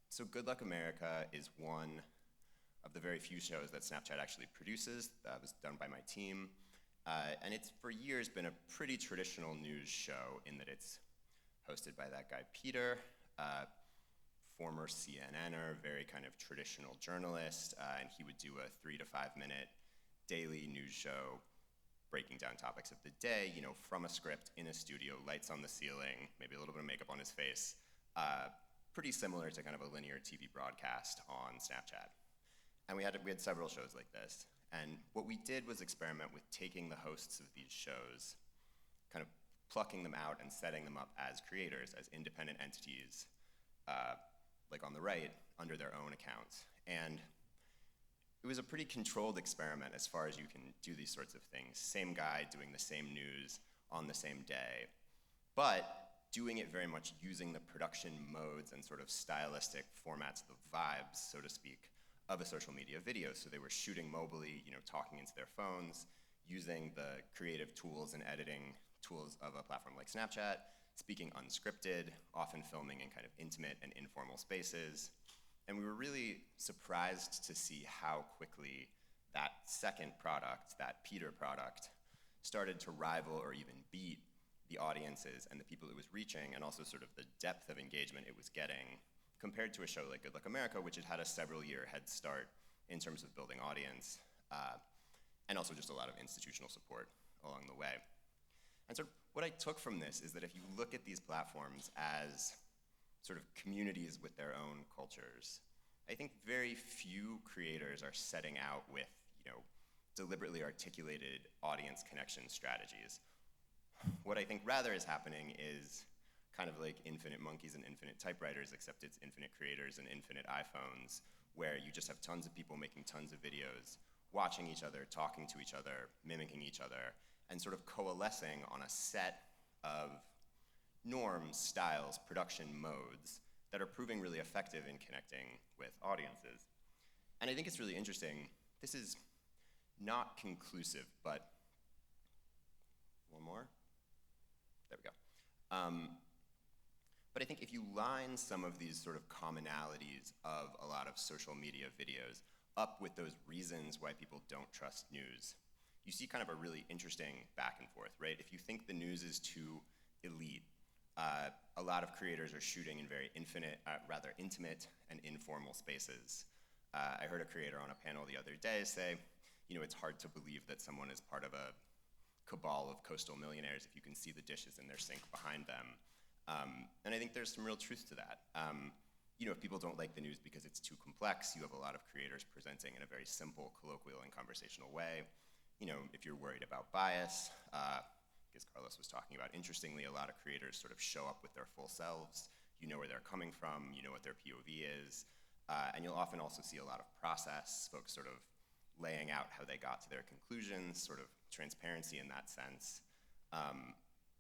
So Good Luck America is one of the very few shows that Snapchat actually produces. That was done by my team. And it's for years been a pretty traditional news show in that it's hosted by that guy Peter, former CNNer, very kind of traditional journalist, and he would do a 3 to 5 minute daily news show breaking down topics of the day, from a script in a studio, lights on the ceiling, maybe a little bit of makeup on his face, pretty similar to kind of a linear TV broadcast on Snapchat. And we had several shows like this. And what we did was experiment with taking the hosts of these shows, kind of plucking them out and setting them up as creators, as independent entities, like on the right, under their own accounts. And it was a pretty controlled experiment as far as you can do these sorts of things. Same guy doing the same news on the same day, but doing it very much using the production modes and sort of stylistic formats, the vibes, so to speak, of a social media video. So they were shooting mobily, talking into their phones, using the creative tools and editing tools of a platform like Snapchat, speaking unscripted, often filming in kind of intimate and informal spaces. And we were really surprised to see how quickly that second product, that Peter product, started to rival or even beat the audiences and the people it was reaching, and also sort of the depth of engagement it was getting compared to a show like Good Luck America, which had had a several-year head start in terms of building audience, and also just a lot of institutional support along the way. And so what I took from this is that if you look at these platforms as sort of communities with their own cultures, I think very few creators are setting out with, deliberately articulated audience connection strategies. What I think rather is happening is kind of like infinite monkeys and infinite typewriters, except it's infinite creators and infinite iPhones, where you just have tons of people making tons of videos, watching each other, talking to each other, mimicking each other, and sort of coalescing on a set of norms, styles, production modes that are proving really effective in connecting with audiences. And I think it's really interesting. This is not conclusive, but one more. There we go. But I think if you line some of these sort of commonalities of a lot of social media videos up with those reasons why people don't trust news, you see kind of a really interesting back and forth, right? If you think the news is too elite, a lot of creators are shooting in very rather intimate and informal spaces. I heard a creator on a panel the other day say, it's hard to believe that someone is part of a cabal of coastal millionaires if you can see the dishes in their sink behind them. And I think there's some real truth to that. If people don't like the news because it's too complex, you have a lot of creators presenting in a very simple, colloquial, and conversational way. If you're worried about bias, as Carlos was talking about, interestingly, a lot of creators sort of show up with their full selves. You know where they're coming from, you know what their POV is, and you'll often also see a lot of process, folks sort of laying out how they got to their conclusions, sort of transparency in that sense.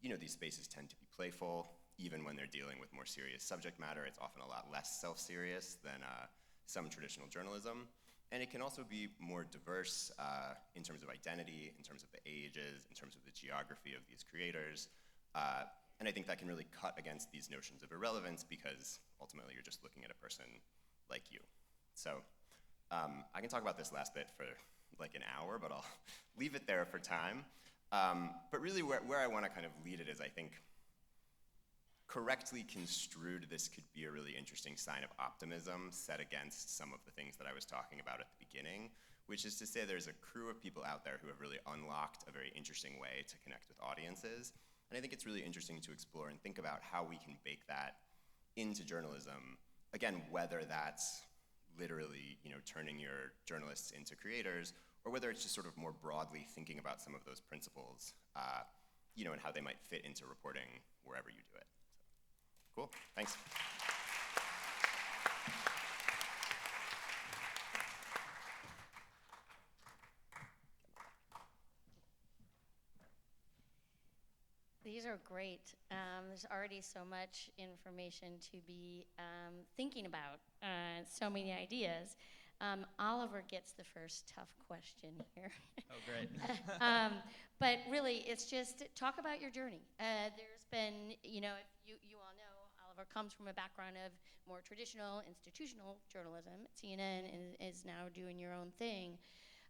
These spaces tend to be playful. Even when they're dealing with more serious subject matter, it's often a lot less self-serious than some traditional journalism. And it can also be more diverse in terms of identity, in terms of the ages, in terms of the geography of these creators. And I think that can really cut against these notions of irrelevance because ultimately you're just looking at a person like you. So I can talk about this last bit for like an hour, but I'll leave it there for time. But really where I want to kind of lead it is I think correctly construed, this could be a really interesting sign of optimism set against some of the things that I was talking about at the beginning, which is to say there's a crew of people out there who have really unlocked a very interesting way to connect with audiences. And I think it's really interesting to explore and think about how we can bake that into journalism. Again, whether that's literally, turning your journalists into creators, or whether it's just sort of more broadly thinking about some of those principles, and how they might fit into reporting wherever you do it. So, cool, thanks. These are great. There's already so much information to be thinking about, so many ideas. Oliver gets the first tough question here. Oh, great. But really, it's just talk about your journey. There's been, you all know, Oliver comes from a background of more traditional institutional journalism. CNN is now doing your own thing.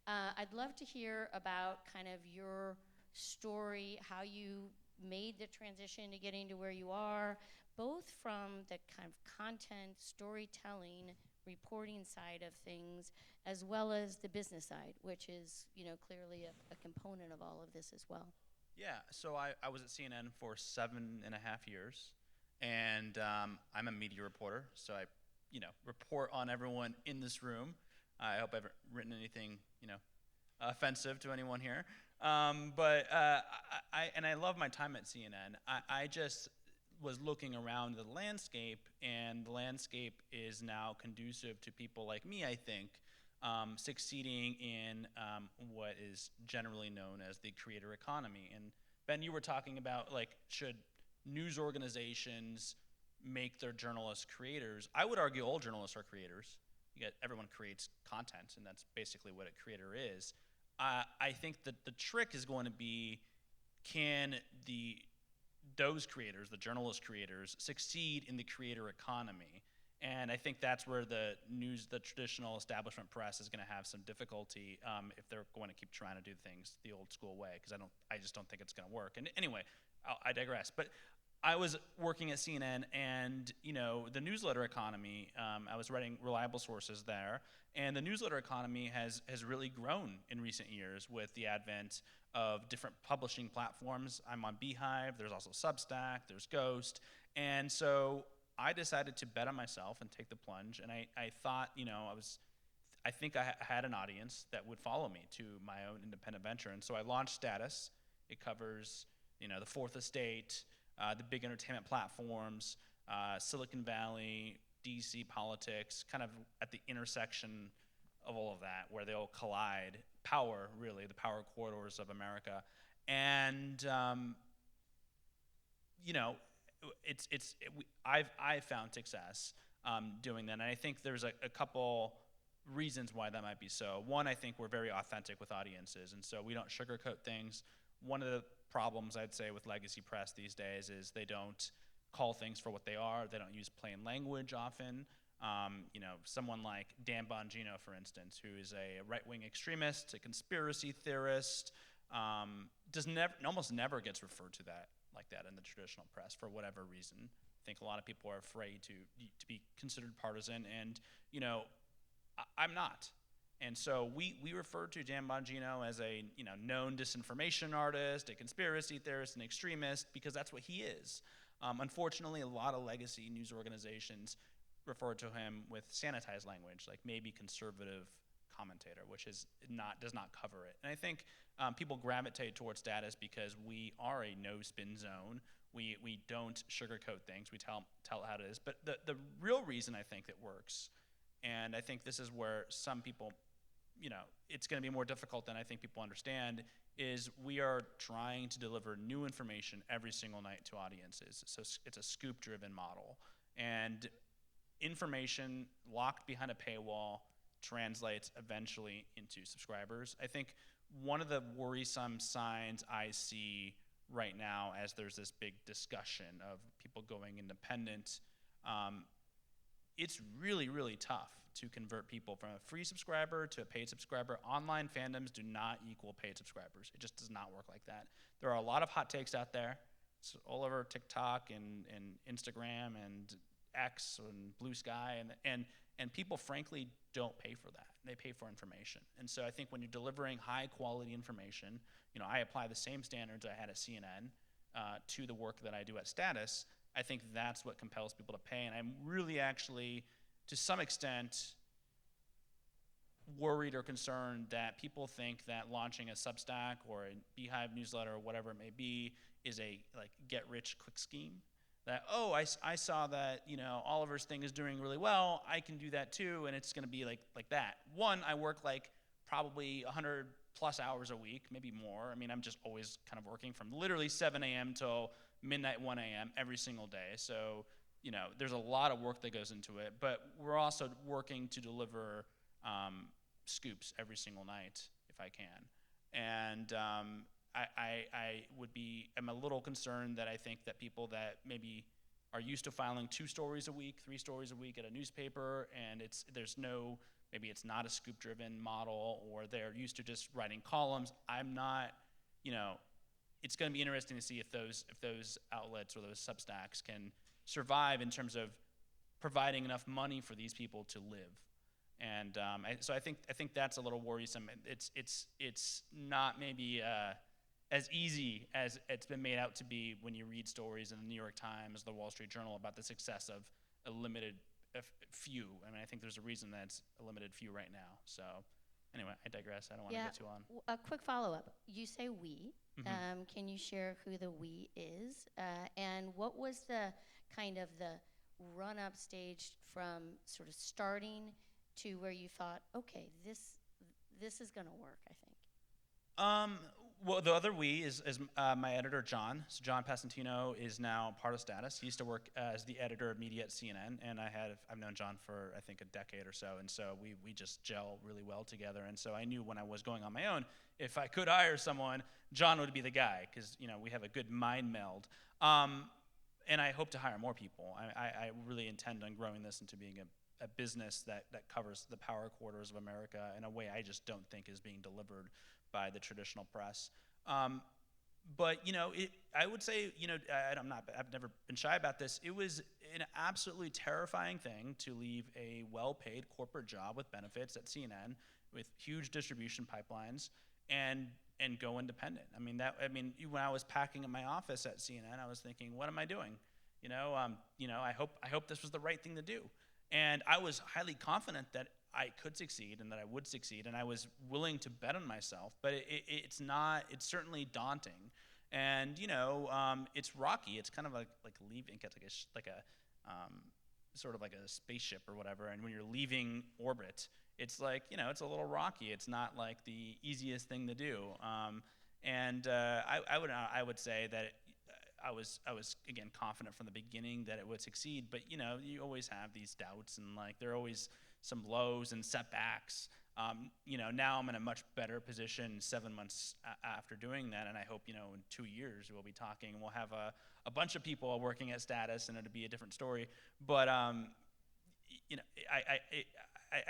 I'd love to hear about kind of your story, how you made the transition to getting to where you are, both from the kind of content, storytelling, reporting side of things, as well as the business side, which is, clearly a component of all of this as well. Yeah, so I was at CNN for 7.5 years, and I'm a media reporter, so I, report on everyone in this room. I hope I haven't written anything, offensive to anyone here. But I love my time at CNN. I just was looking around the landscape, and the landscape is now conducive to people like me, I think, succeeding in what is generally known as the creator economy. And Ben, you were talking about, like, should news organizations make their journalists creators? I would argue all journalists are creators. Everyone creates content, and that's basically what a creator is. I think that the trick is going to be, can those creators, the journalist creators, succeed in the creator economy? And I think that's where the traditional establishment press is going to have some difficulty if they're going to keep trying to do things the old school way, because I just don't think it's going to work. And anyway, I digress. But I was working at CNN, and the newsletter economy, I was writing reliable sources there, and the newsletter economy has really grown in recent years with the advent of different publishing platforms. I'm on Beehive, there's also Substack, there's Ghost, and so I decided to bet on myself and take the plunge, and I thought, I think I had an audience that would follow me to my own independent venture. And so I launched Status. It covers, the fourth estate, the big entertainment platforms, Silicon Valley, DC politics, kind of at the intersection of all of that, where they all collide. Power, really, the power corridors of America. And, I've found success doing that. And I think there's a couple reasons why that might be so. One, I think we're very authentic with audiences, and so we don't sugarcoat things. One of the problems I'd say with legacy press these days is they don't call things for what they are. They don't use plain language often. Someone like Dan Bongino, for instance, who is a right-wing extremist, a conspiracy theorist, almost never gets referred to that like that in the traditional press for whatever reason. I think a lot of people are afraid to be considered partisan, and I'm not. And so we refer to Dan Bongino as a known disinformation artist, a conspiracy theorist, an extremist, because that's what he is. Unfortunately, a lot of legacy news organizations refer to him with sanitized language, like maybe conservative commentator, which does not cover it. And I think people gravitate towards Status because we are a no-spin zone. We don't sugarcoat things. We tell how it is. But the real reason I think it works, and I think this is where some people, it's going to be more difficult than I think people understand, is we are trying to deliver new information every single night to audiences. So it's a scoop-driven model. And information locked behind a paywall translates eventually into subscribers. I think one of the worrisome signs I see right now, as there's this big discussion of people going independent, it's really, really tough to convert people from a free subscriber to a paid subscriber. Online fandoms do not equal paid subscribers. It just does not work like that. There are a lot of hot takes out there. It's all over TikTok and Instagram and X and Blue Sky, and people frankly don't pay for that. They pay for information. And so I think when you're delivering high quality information, I apply the same standards I had at CNN to the work that I do at Status. I think that's what compels people to pay. And I'm really actually, to some extent, worried or concerned that people think that launching a Substack or a Beehive newsletter or whatever it may be is a get-rich-quick scheme. That, I saw that, Oliver's thing is doing really well, I can do that too, and it's going to be like that. One, I work probably 100 plus hours a week, maybe more. I mean, I'm just always kind of working from literally 7 a.m. till midnight, 1 a.m. every single day. So, there's a lot of work that goes into it, but we're also working to deliver scoops every single night if I can. And I'm a little concerned that I think that people that maybe are used to filing 2 stories a week, 3 stories a week at a newspaper, and maybe it's not a scoop-driven model, or they're used to just writing columns. I'm not, it's going to be interesting to see if those outlets or those Substacks can survive in terms of providing enough money for these people to live. And so I think that's a little worrisome. It's not maybe as easy as it's been made out to be when you read stories in the New York Times, the Wall Street Journal about the success of a limited few. I mean, I think there's a reason that it's a limited few right now. So anyway, I digress. I don't want to get too on. A quick follow-up. You say we. Can you share who the we is? And what was the kind of the run-up stage from sort of starting to where you thought, okay, this is going to work, I think? Well, the other we is my editor, John. So John Passantino is now part of Status. He used to work as the editor of media at CNN, and I've known John for, I think, a decade or so, and so we just gel really well together. And so I knew when I was going on my own, if I could hire someone, John would be the guy, because we have a good mind meld. And I hope to hire more people. I really intend on growing this into being a business that covers the power quarters of America in a way I just don't think is being delivered by the traditional press. But I would say, I've never been shy about this. It was an absolutely terrifying thing to leave a well-paid corporate job with benefits at CNN, with huge distribution pipelines, and go independent. When I was packing in my office at CNN, I was thinking, what am I doing? I hope this was the right thing to do. And I was highly confident that I could succeed and that I would succeed, and I was willing to bet on myself. But it's certainly daunting, and it's rocky. It's kind of like leaving, like a sort of like a spaceship or whatever. And when you're leaving orbit, it's like it's a little rocky. It's not like the easiest thing to do. I would say that I was again confident from the beginning that it would succeed, but you always have these doubts, and like there are always some lows and setbacks. Now I'm in a much better position 7 months after doing that, and I hope in 2 years we'll be talking and we'll have a bunch of people working at Status, and it'll be a different story. But I'd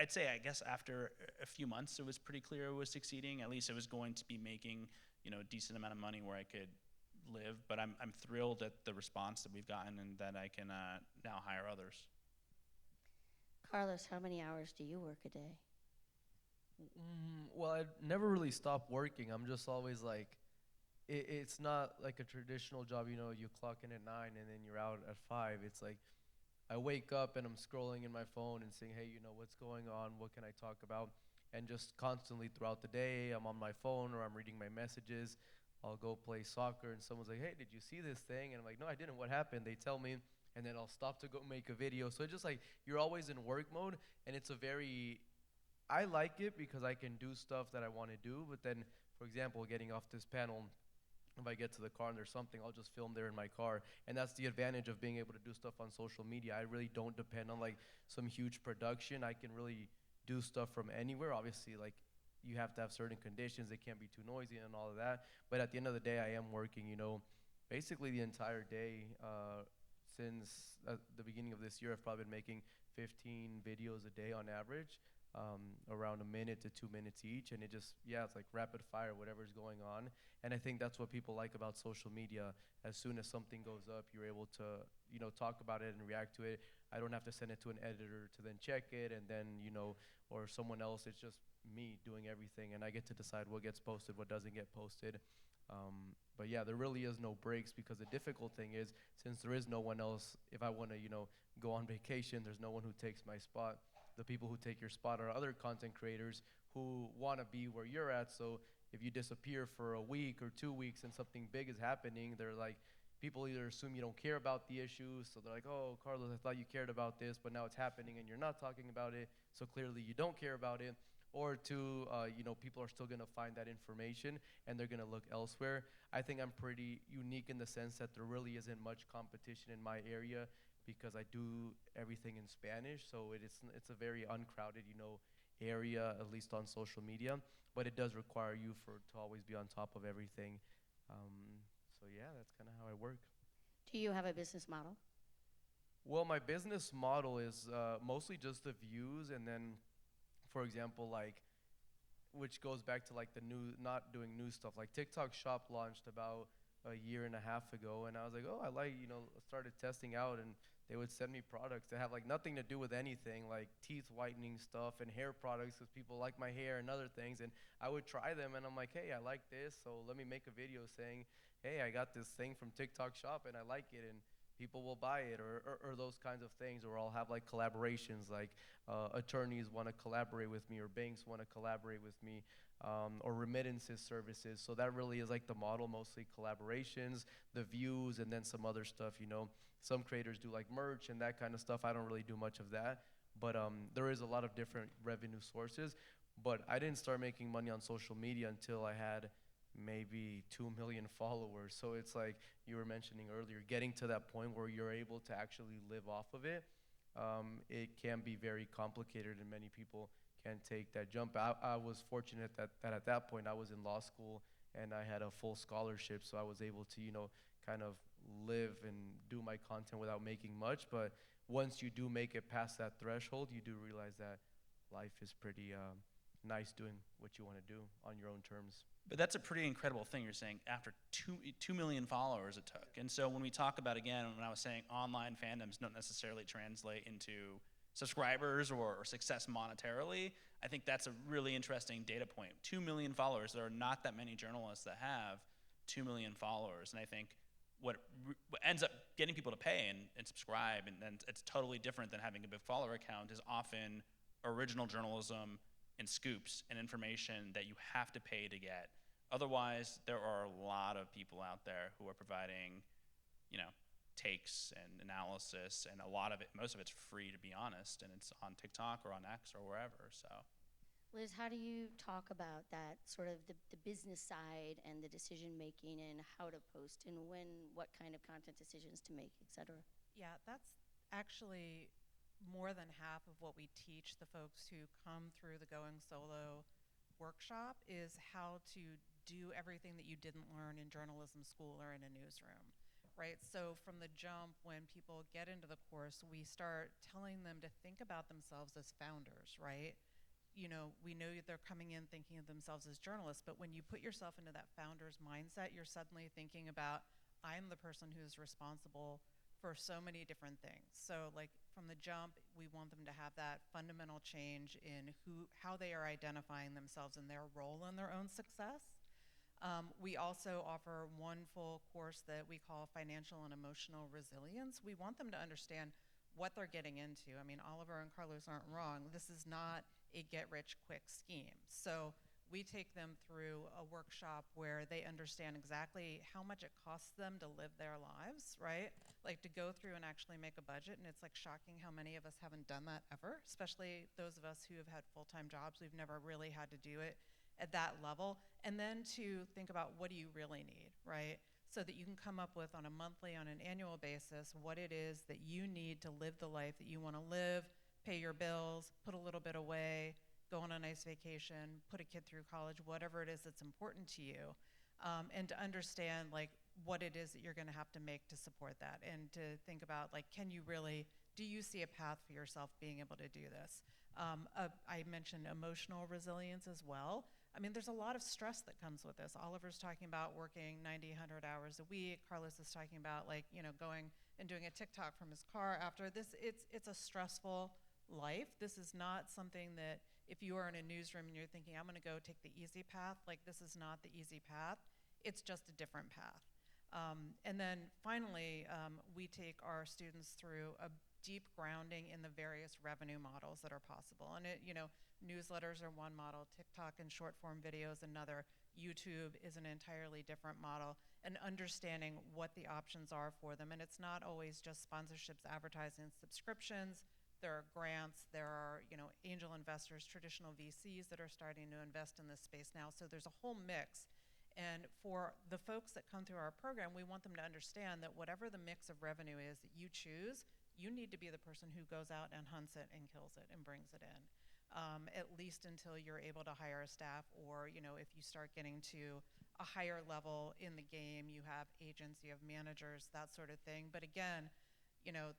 say, I guess after a few months, it was pretty clear it was succeeding. At least it was going to be making a decent amount of money where I could live. But I'm thrilled at the response that we've gotten, and that I can now hire others. Carlos, how many hours do you work a day? Well, I never really stopped working. I'm just always like, it's not like a traditional job, you clock in at 9 and then you're out at 5. It's like, I wake up and I'm scrolling in my phone and saying, hey, what's going on? What can I talk about? And just constantly throughout the day, I'm on my phone or I'm reading my messages. I'll go play soccer and someone's like, hey, did you see this thing? And I'm like, no, I didn't. What happened? They tell me, and then I'll stop to go make a video. So it's just like, you're always in work mode, and it's I like it because I can do stuff that I want to do. But then, for example, getting off this panel, if I get to the car and there's something, I'll just film there in my car. And that's the advantage of being able to do stuff on social media. I really don't depend on like some huge production. I can really do stuff from anywhere. Obviously, like you have to have certain conditions. It can't be too noisy and all of that. But at the end of the day, I am working, basically the entire day. Since the beginning of this year, I've probably been making 15 videos a day on average. Around 1 minute to 2 minutes each, and it's like rapid fire, whatever's going on. And I think that's what people like about social media. As soon as something goes up, you're able to talk about it and react to it. I don't have to send it to an editor to then check it, and then or someone else. It's just me doing everything, and I get to decide what gets posted, what doesn't get posted. But yeah, there really is no breaks, because the difficult thing is, since there is no one else, if I want to go on vacation, there's no one who takes my spot. The people who take your spot are other content creators who want to be where you're at. So if you disappear for a week or 2 weeks and something big is happening, they're like, people either assume you don't care about the issue, so they're like, oh, Carlos, I thought you cared about this, but now it's happening and you're not talking about it, so clearly you don't care about it. Or two, people are still going to find that information and they're going to look elsewhere. I think I'm pretty unique in the sense that there really isn't much competition in my area, because I do everything in Spanish, so it's a very uncrowded, area, at least on social media. But it does require you to always be on top of everything. So yeah, that's kind of how I work. Do you have a business model? Well, my business model is mostly just the views, and then, for example, which goes back to like the not doing new stuff. Like TikTok Shop launched about a year and a half ago, and I was like, oh, I started testing out, and they would send me products that have like nothing to do with anything, like teeth whitening stuff and hair products, because people like my hair and other things. And I would try them, and I'm like, hey, I like this, so let me make a video saying, hey, I got this thing from TikTok Shop and I like it, and people will buy it, or those kinds of things. Or I'll have like collaborations, like attorneys want to collaborate with me, or banks want to collaborate with me, or remittances services. So that really is like the model, mostly collaborations, the views, and then some other stuff. Some creators do like merch and that kind of stuff. I don't really do much of that, but there is a lot of different revenue sources. But I didn't start making money on social media until I had maybe 2 million followers. So it's like you were mentioning earlier, getting to that point where you're able to actually live off of it. It can be very complicated, and many people can't take that jump. I was fortunate that at that point I was in law school and I had a full scholarship, so I was able to kind of live and do my content without making much. But once you do make it past that threshold, you do realize that life is pretty nice doing what you want to do on your own terms. But that's a pretty incredible thing you're saying, after 2 million followers it took. And so when we talk about, again, when I was saying online fandoms don't necessarily translate into subscribers or success monetarily, I think that's a really interesting data point. 2 million followers. There are not that many journalists that have 2 million followers. And I think what ends up getting people to pay and subscribe, and then it's totally different than having a big follower account, is often original journalism and scoops and information that you have to pay to get. Otherwise, there are a lot of people out there who are providing, takes and analysis, and a lot of it, most of it's free, to be honest, and it's on TikTok or on X or wherever. So, Liz, how do you talk about that, sort of the business side and the decision making and how to post and when, what kind of content decisions to make, et cetera? Yeah, that's actually more than half of what we teach the folks who come through the Going Solo workshop is how to do everything that you didn't learn in journalism school or in a newsroom, right? So from the jump, when people get into the course, we start telling them to think about themselves as founders, right? We know they're coming in thinking of themselves as journalists, but when you put yourself into that founder's mindset, you're suddenly thinking about, I'm the person who's responsible for so many different things. So like from the jump, we want them to have that fundamental change in how they are identifying themselves and their role in their own success. We also offer one full course that we call Financial and Emotional Resilience. We want them to understand what they're getting into. I mean, Oliver and Carlos aren't wrong. This is not a get-rich-quick scheme. So we take them through a workshop where they understand exactly how much it costs them to live their lives, right? Like to go through and actually make a budget, and it's like shocking how many of us haven't done that ever, especially those of us who have had full-time jobs. We've never really had to do it at that level. And then to think about what do you really need, right? So that you can come up with on a monthly, on an annual basis, what it is that you need to live the life that you want to live, pay your bills, put a little bit away, go on a nice vacation, put a kid through college, whatever it is that's important to you, and to understand like what it is that you're going to have to make to support that, and to think about like, do you see a path for yourself being able to do this? I mentioned emotional resilience as well. I mean, there's a lot of stress that comes with this. Oliver's talking about working 90, 100 hours a week. Carlos is talking about going and doing a TikTok from his car after this. It's a stressful life. This is not something that if you are in a newsroom and you're thinking, I'm gonna go take the easy path, like this is not the easy path. It's just a different path. And then finally, we take our students through a deep grounding in the various revenue models that are possible. And newsletters are one model, TikTok and short form videos another, YouTube is an entirely different model, and understanding what the options are for them. And it's not always just sponsorships, advertising, subscriptions. There are grants, there are angel investors, traditional VCs that are starting to invest in this space now. So there's a whole mix. And for the folks that come through our program, we want them to understand that whatever the mix of revenue is that you choose, you need to be the person who goes out and hunts it and kills it and brings it in, at least until you're able to hire a staff, or if you start getting to a higher level in the game, you have agents, you have managers, that sort of thing. But again,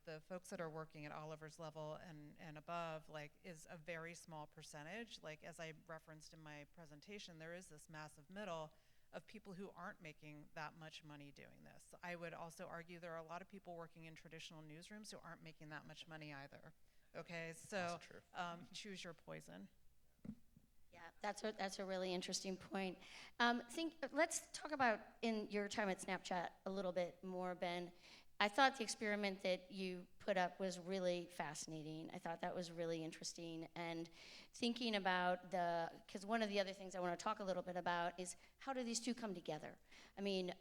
the folks that are working at Oliver's level and above, is a very small percentage. Like, as I referenced in my presentation, there is this massive middle of people who aren't making that much money doing this. I would also argue there are a lot of people working in traditional newsrooms who aren't making that much money either. Okay, so choose your poison. Yeah, that's a really interesting point. Let's talk about in your time at Snapchat a little bit more, Ben. I thought the experiment that you put up was really fascinating. I thought that was really interesting. And thinking about because one of the other things I want to talk a little bit about is how do these two come together? I mean,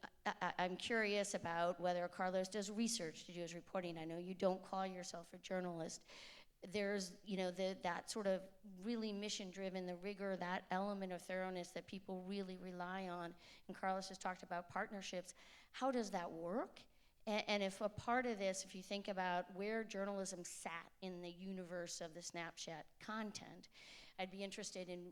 I'm curious about whether Carlos does research to do his reporting. I know you don't call yourself a journalist. There's, that sort of really mission-driven, the rigor, that element of thoroughness that people really rely on. And Carlos has talked about partnerships. How does that work? And if a part of this, if you think about where journalism sat in the universe of the Snapchat content, I'd be interested in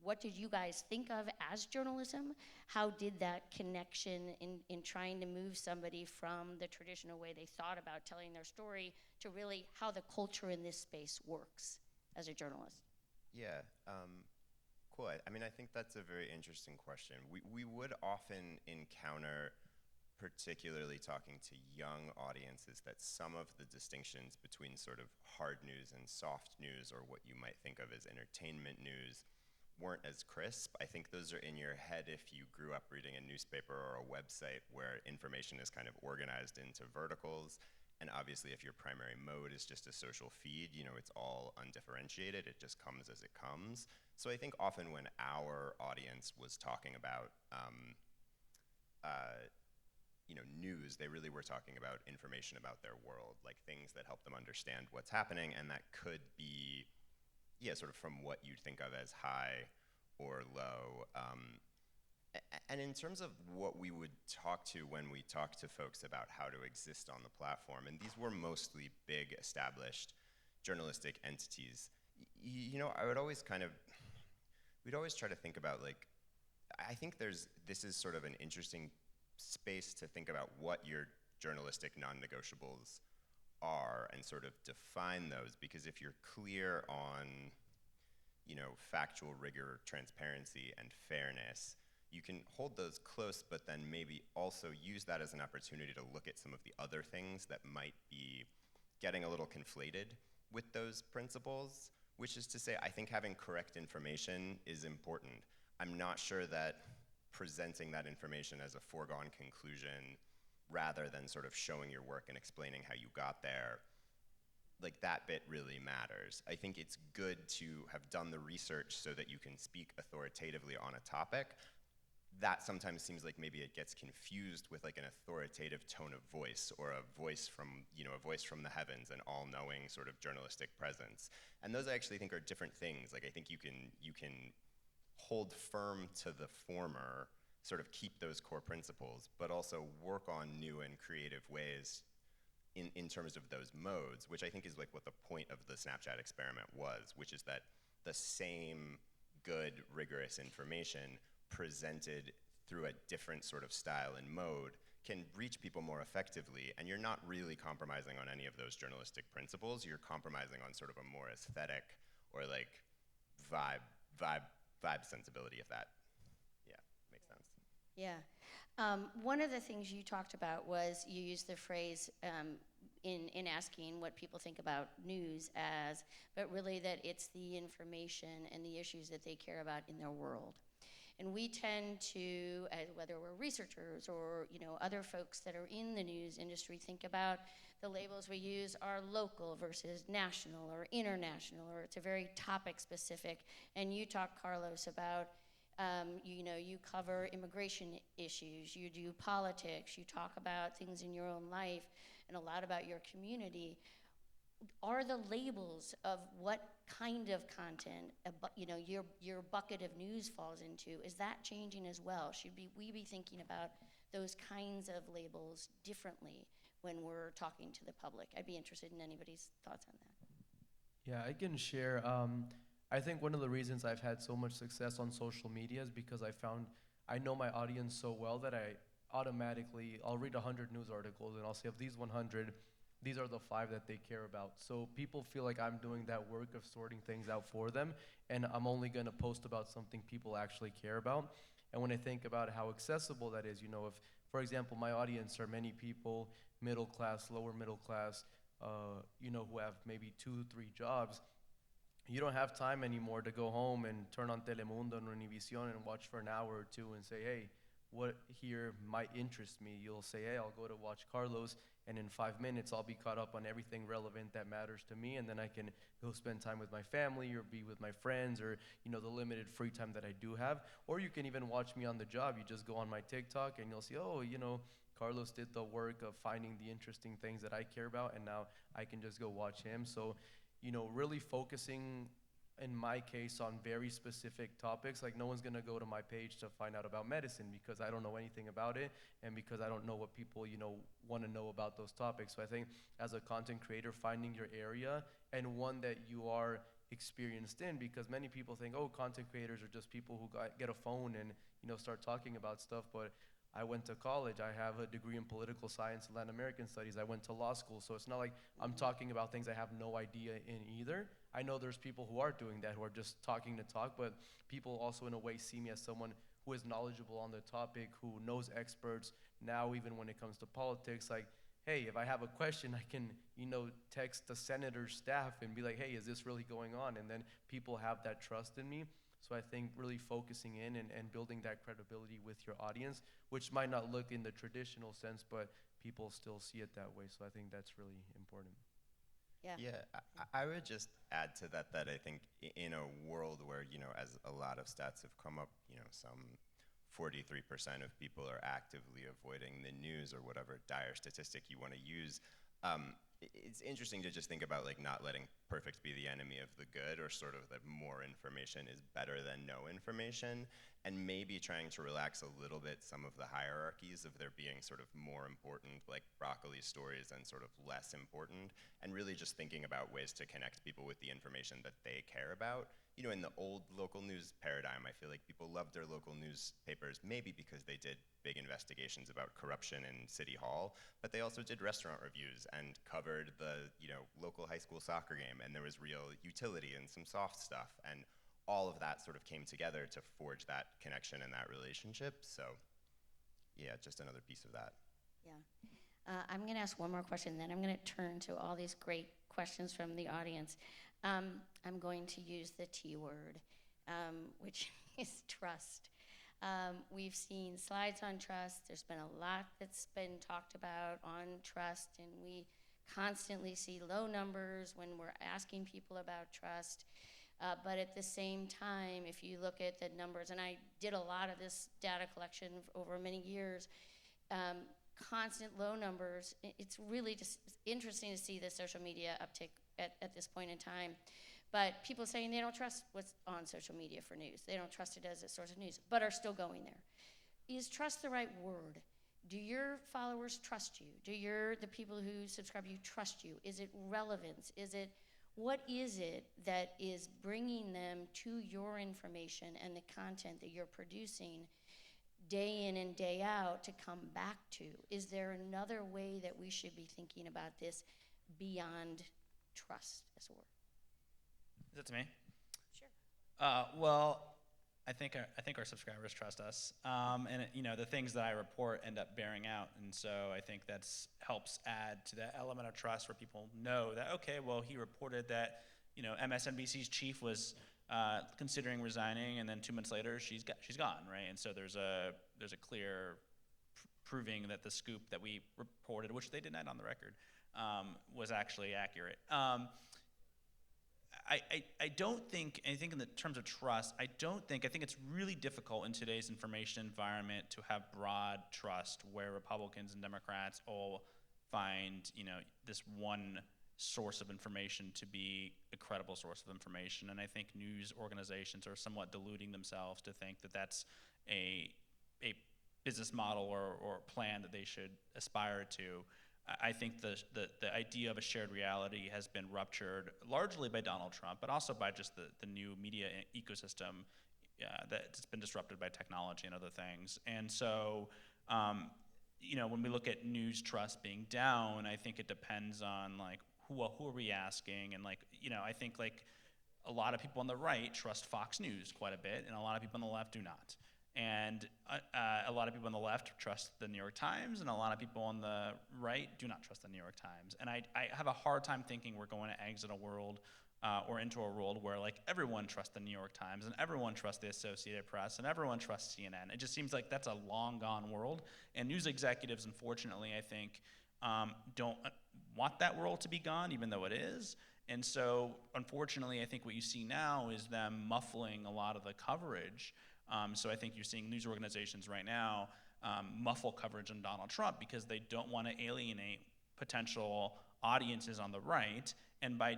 what did you guys think of as journalism? How did that connection in trying to move somebody from the traditional way they thought about telling their story to really how the culture in this space works as a journalist? Yeah, cool. I mean, I think that's a very interesting question. We would often encounter, particularly talking to young audiences, that some of the distinctions between sort of hard news and soft news, or what you might think of as entertainment news, weren't as crisp. I think those are in your head if you grew up reading a newspaper or a website where information is kind of organized into verticals, And obviously, if your primary mode is just a social feed, it's all undifferentiated. It just comes as it comes. So I think often when our audience was talking about, news, they really were talking about information about their world, like things that help them understand what's happening, and that could be, sort of from what you'd think of as high or low. And in terms of what we would talk to when we talk to folks about how to exist on the platform, and these were mostly big established journalistic entities, I would always we'd always try to think about, like, I think this is sort of an interesting space to think about what your journalistic non-negotiables are and sort of define those, because if you're clear on, factual rigor, transparency, and fairness, you can hold those close, but then maybe also use that as an opportunity to look at some of the other things that might be getting a little conflated with those principles, which is to say, I think having correct information is important. I'm not sure that presenting that information as a foregone conclusion rather than sort of showing your work and explaining how you got there, like, that bit really matters. I think it's good to have done the research so that you can speak authoritatively on a topic. That sometimes seems like maybe it gets confused with, like, an authoritative tone of voice or a voice from, a voice from the heavens, an all-knowing sort of journalistic presence. And those I actually think are different things. Like, I think you can hold firm to the former, sort of keep those core principles, but also work on new and creative ways in terms of those modes, which I think is, like, what the point of the Snapchat experiment was, which is that the same good, rigorous information presented through a different sort of style and mode can reach people more effectively, and you're not really compromising on any of those journalistic principles. You're compromising on sort of a more aesthetic or, like, vibe sensibility, if that, makes sense. Yeah. One of the things you talked about was you used the phrase in asking what people think about news as, but really that it's the information and the issues that they care about in their world. And we tend to, whether we're researchers or other folks that are in the news industry, think about the labels we use are local versus national or international, or it's a very topic specific. And you talk, Carlos, about you cover immigration issues, you do politics, you talk about things in your own life, and a lot about your community. Are the labels of what kind of content, your bucket of news falls into, is that changing as well? Should we be thinking about those kinds of labels differently when we're talking to the public? I'd be interested in anybody's thoughts on that. Yeah, I can share. I think one of the reasons I've had so much success on social media is because I know my audience so well that I'll read 100 news articles and I'll say, of these 100, these are the 5 that they care about. So people feel like I'm doing that work of sorting things out for them, and I'm only going to post about something people actually care about. And when I think about how accessible that is, if, for example, my audience are many people, middle class, lower middle class, who have maybe 2-3 jobs, you don't have time anymore to go home and turn on Telemundo and Univision and watch for an hour or 2 and say, hey, what here might interest me? You'll say, hey, I'll go to watch Carlos, and in 5 minutes I'll be caught up on everything relevant that matters to me, and then I can go spend time with my family or be with my friends, or the limited free time that I do have. Or you can even watch me on the job. You just go on my TikTok and you'll see, oh, Carlos did the work of finding the interesting things that I care about, and now I can just go watch him. So really focusing, in my case, on very specific topics. Like, no one's gonna go to my page to find out about medicine because I don't know anything about it, and because I don't know what people, wanna know about those topics. So I think as a content creator, finding your area and one that you are experienced in, because many people think, oh, content creators are just people who get a phone and, start talking about stuff, but I went to college. I have a degree in political science and Latin American studies. I went to law school. So it's not like I'm talking about things I have no idea in either. I know there's people who are doing that, who are just talking to talk, but people also in a way see me as someone who is knowledgeable on the topic, who knows experts. Now, even when it comes to politics, like, hey, if I have a question, I can, text the senator's staff and be like, hey, is this really going on? And then people have that trust in me. So I think really focusing in and building that credibility with your audience, which might not look in the traditional sense, but people still see it that way. So I think that's really important. Yeah. Yeah, I would just add to that that I think in a world where, as a lot of stats have come up, some 43% of people are actively avoiding the news or whatever dire statistic you want to use. It's interesting to just think about like not letting perfect be the enemy of the good, or sort of that more information is better than no information, and maybe trying to relax a little bit some of the hierarchies of there being sort of more important like broccoli stories and sort of less important, and really just thinking about ways to connect people with the information that they care about. In the old local news paradigm, I feel like people loved their local newspapers maybe because they did big investigations about corruption in City Hall, but they also did restaurant reviews and covered the local high school soccer game, and there was real utility and some soft stuff, and all of that sort of came together to forge that connection and that relationship. So yeah, just another piece of that. Yeah. I'm going to ask one more question, then I'm going to turn to all these great questions from the audience. I'm going to use the T word, which is trust. We've seen slides on trust. There's been a lot that's been talked about on trust, and we constantly see low numbers when we're asking people about trust. But at the same time, if you look at the numbers, and I did a lot of this data collection over many years, constant low numbers, it's really just interesting to see the social media uptick at this point in time. But people saying they don't trust what's on social media for news. They don't trust it as a source of news, but are still going there. Is trust the right word? Do your followers trust you? Do the people who subscribe to you trust you? Is it relevance? What is it that is bringing them to your information and the content that you're producing day in and day out to come back to? Is there another way that we should be thinking about this beyond trust as a word? Is that to me? Sure. Well, I think our subscribers trust us, and the things that I report end up bearing out, and so I think that's helps add to that element of trust where people know that, okay, well, he reported that MSNBC's chief was considering resigning, and then 2 months later she's gone, right? And so there's a clear proving that the scoop that we reported, which they denied on the record, was actually accurate. I don't think, I think in the terms of trust, I think it's really difficult in today's information environment to have broad trust where Republicans and Democrats all find, this one source of information to be a credible source of information. And I think news organizations are somewhat deluding themselves to think that that's a business model or plan that they should aspire to. I think the idea of a shared reality has been ruptured largely by Donald Trump, but also by just the new media ecosystem that's been disrupted by technology and other things. And so, when we look at news trust being down, I think it depends on like who are we asking, and I think like a lot of people on the right trust Fox News quite a bit, and a lot of people on the left do not. And a lot of people on the left trust the New York Times, and a lot of people on the right do not trust the New York Times. And I have a hard time thinking we're going to exit a world or into a world where like everyone trusts the New York Times, and everyone trusts the Associated Press, and everyone trusts CNN. It just seems like that's a long gone world. And news executives, unfortunately, I think, don't want that world to be gone, even though it is. And so, unfortunately, I think what you see now is them muffling a lot of the coverage. So I think you're seeing news organizations right now muffle coverage on Donald Trump because they don't want to alienate potential audiences on the right. And by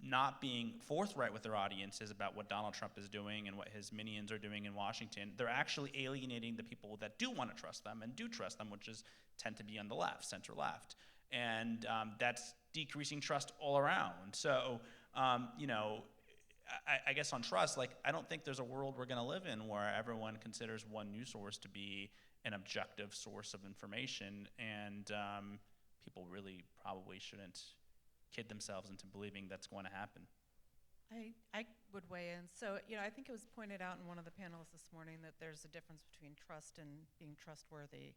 not being forthright with their audiences about what Donald Trump is doing and what his minions are doing in Washington, they're actually alienating the people that do want to trust them and do trust them, which tend to be on the left, center left. And that's decreasing trust all around. So, I guess on trust, I don't think there's a world we're going to live in where everyone considers one news source to be an objective source of information, and people really probably shouldn't kid themselves into believing that's going to happen. I would weigh in. So, I think it was pointed out in one of the panels this morning that there's a difference between trust and being trustworthy.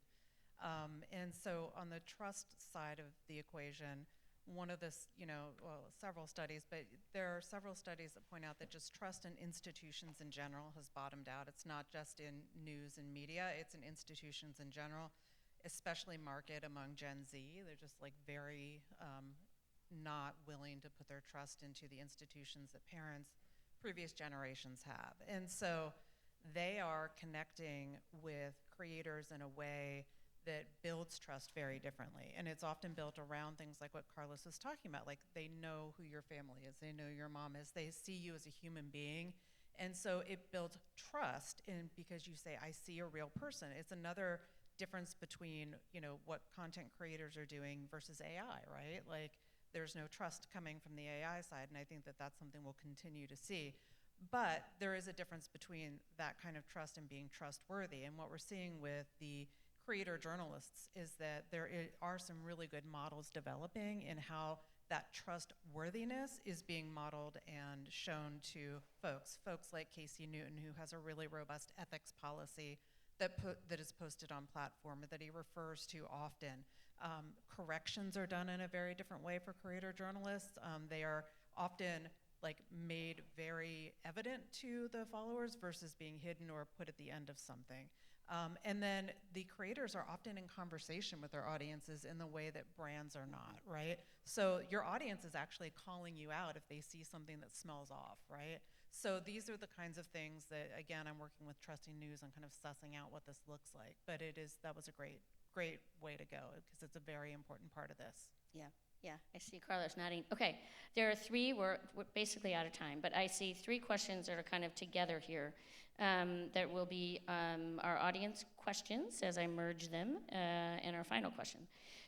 And so on the trust side of the equation, one of the, several studies, but there are several studies that point out that just trust in institutions in general has bottomed out. It's not just in news and media, it's in institutions in general. especially market among Gen Z. They're just like very not willing to put their trust into the institutions that parents, previous generations have. And so they are connecting with creators in a way that builds trust very differently. And it's often built around things like what Carlos was talking about, like they know who your family is, they know your mom is, they see you as a human being. And so it builds trust because you say, I see a real person. It's another difference between, what content creators are doing versus AI, right? Like there's no trust coming from the AI side, and I think that that's something we'll continue to see. But there is a difference between that kind of trust and being trustworthy. And what we're seeing with the creator journalists is that there are some really good models developing in how that trustworthiness is being modeled and shown to folks like Casey Newton, who has a really robust ethics policy that is posted on platform that he refers to often. Corrections are done in a very different way for creator journalists. They are often made very evident to the followers versus being hidden or put at the end of something. And then the creators are often in conversation with their audiences in the way that brands are not, right? So your audience is actually calling you out if they see something that smells off, right? So these are the kinds of things that, again, I'm working with Trusting News on kind of sussing out what this looks like. But that was a great way to go because it's a very important part of this. Yeah, I see Carlos nodding. Okay, there are three, we're basically out of time, but I see three questions that are kind of together here that will be our audience questions as I merge them and our final question.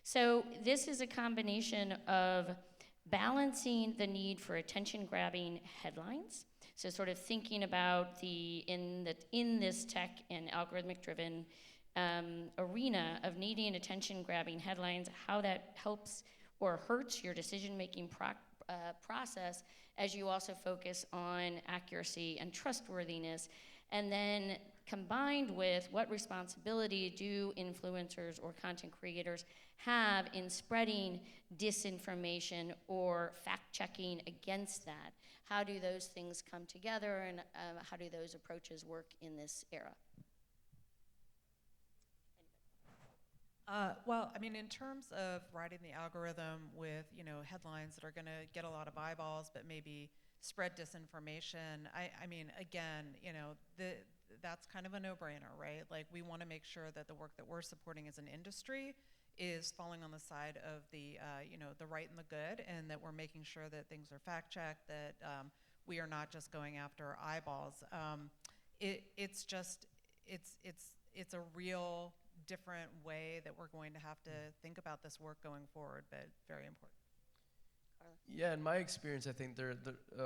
So this is a combination of balancing the need for attention-grabbing headlines, so sort of thinking about in this tech and algorithmic-driven arena of needing attention-grabbing headlines, how that helps or hurts your decision-making process as you also focus on accuracy and trustworthiness, and then combined with what responsibility do influencers or content creators have in spreading disinformation or fact-checking against that? How do those things come together, and how do those approaches work in this era? Well, I mean, in terms of writing the algorithm with, headlines that are going to get a lot of eyeballs, but maybe spread disinformation, I mean, again, that's kind of a no-brainer, right? Like, we want to make sure that the work that we're supporting as an industry is falling on the side of the right and the good, and that we're making sure that things are fact-checked, that we are not just going after eyeballs. It's a real different way that we're going to have to think about this work going forward, but very important. Yeah, in my experience, I think there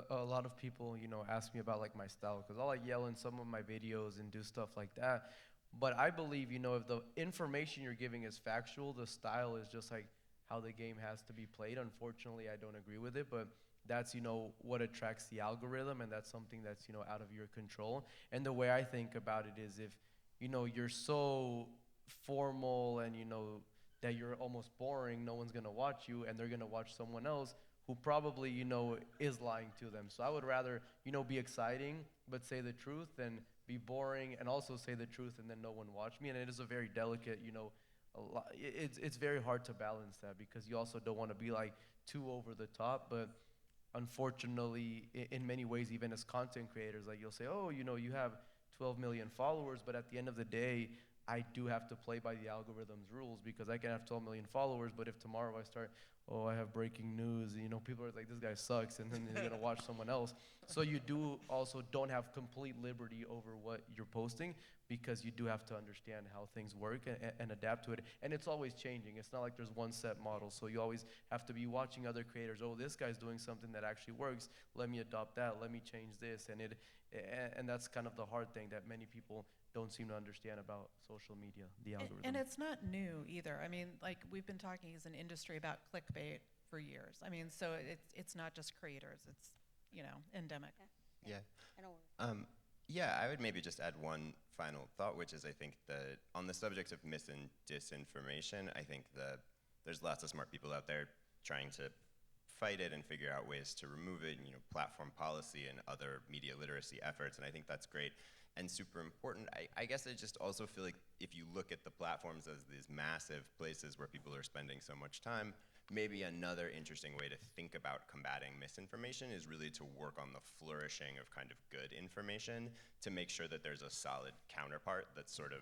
a lot of people, ask me about my style, because I'll yell in some of my videos and do stuff like that. But I believe, if the information you're giving is factual, the style is just how the game has to be played. Unfortunately, I don't agree with it, but that's, what attracts the algorithm, and that's something that's, out of your control. And the way I think about it is if, you're so formal and that you're almost boring, no one's gonna watch you, and they're gonna watch someone else who probably is lying to them. So I would rather be exciting but say the truth than be boring and also say the truth and then no one watch me. And it is a very delicate, it's very hard to balance that, because you also don't want to be too over the top. But unfortunately, in many ways, even as content creators, you'll say, oh, you have 12 million followers, but at the end of the day, I do have to play by the algorithm's rules, because I can have 12 million followers, but if tomorrow I start, I have breaking news, people are like, this guy sucks, and then they're gonna watch someone else. So you don't have complete liberty over what you're posting, because you do have to understand how things work and adapt to it. And it's always changing. It's not like there's one set model. So you always have to be watching other creators. Oh, this guy's doing something that actually works. Let me adopt that. Let me change this. And that's kind of the hard thing that many people don't seem to understand about social media, the algorithm. And it's not new either. I mean, we've been talking as an industry about clickbait for years. I mean, so it's not just creators. It's, endemic. Yeah. Yeah, I would maybe just add one final thought, which is I think that on the subject of mis and disinformation, I think that there's lots of smart people out there trying to fight it and figure out ways to remove it, platform policy and other media literacy efforts, and I think that's great and super important. I guess I just also feel like if you look at the platforms as these massive places where people are spending so much time, maybe another interesting way to think about combating misinformation is really to work on the flourishing of kind of good information to make sure that there's a solid counterpart that's sort of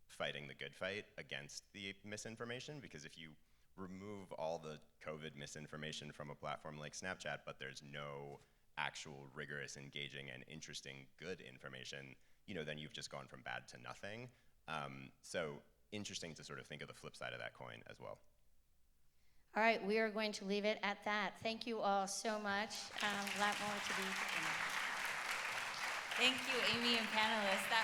fighting the good fight against the misinformation, because if you remove all the COVID misinformation from a platform like Snapchat, but there's no actual rigorous, engaging, and interesting good information, then you've just gone from bad to nothing. So interesting to sort of think of the flip side of that coin as well. All right, we are going to leave it at that. Thank you all so much. A lot more to be. Thank you, Amy and panelists. That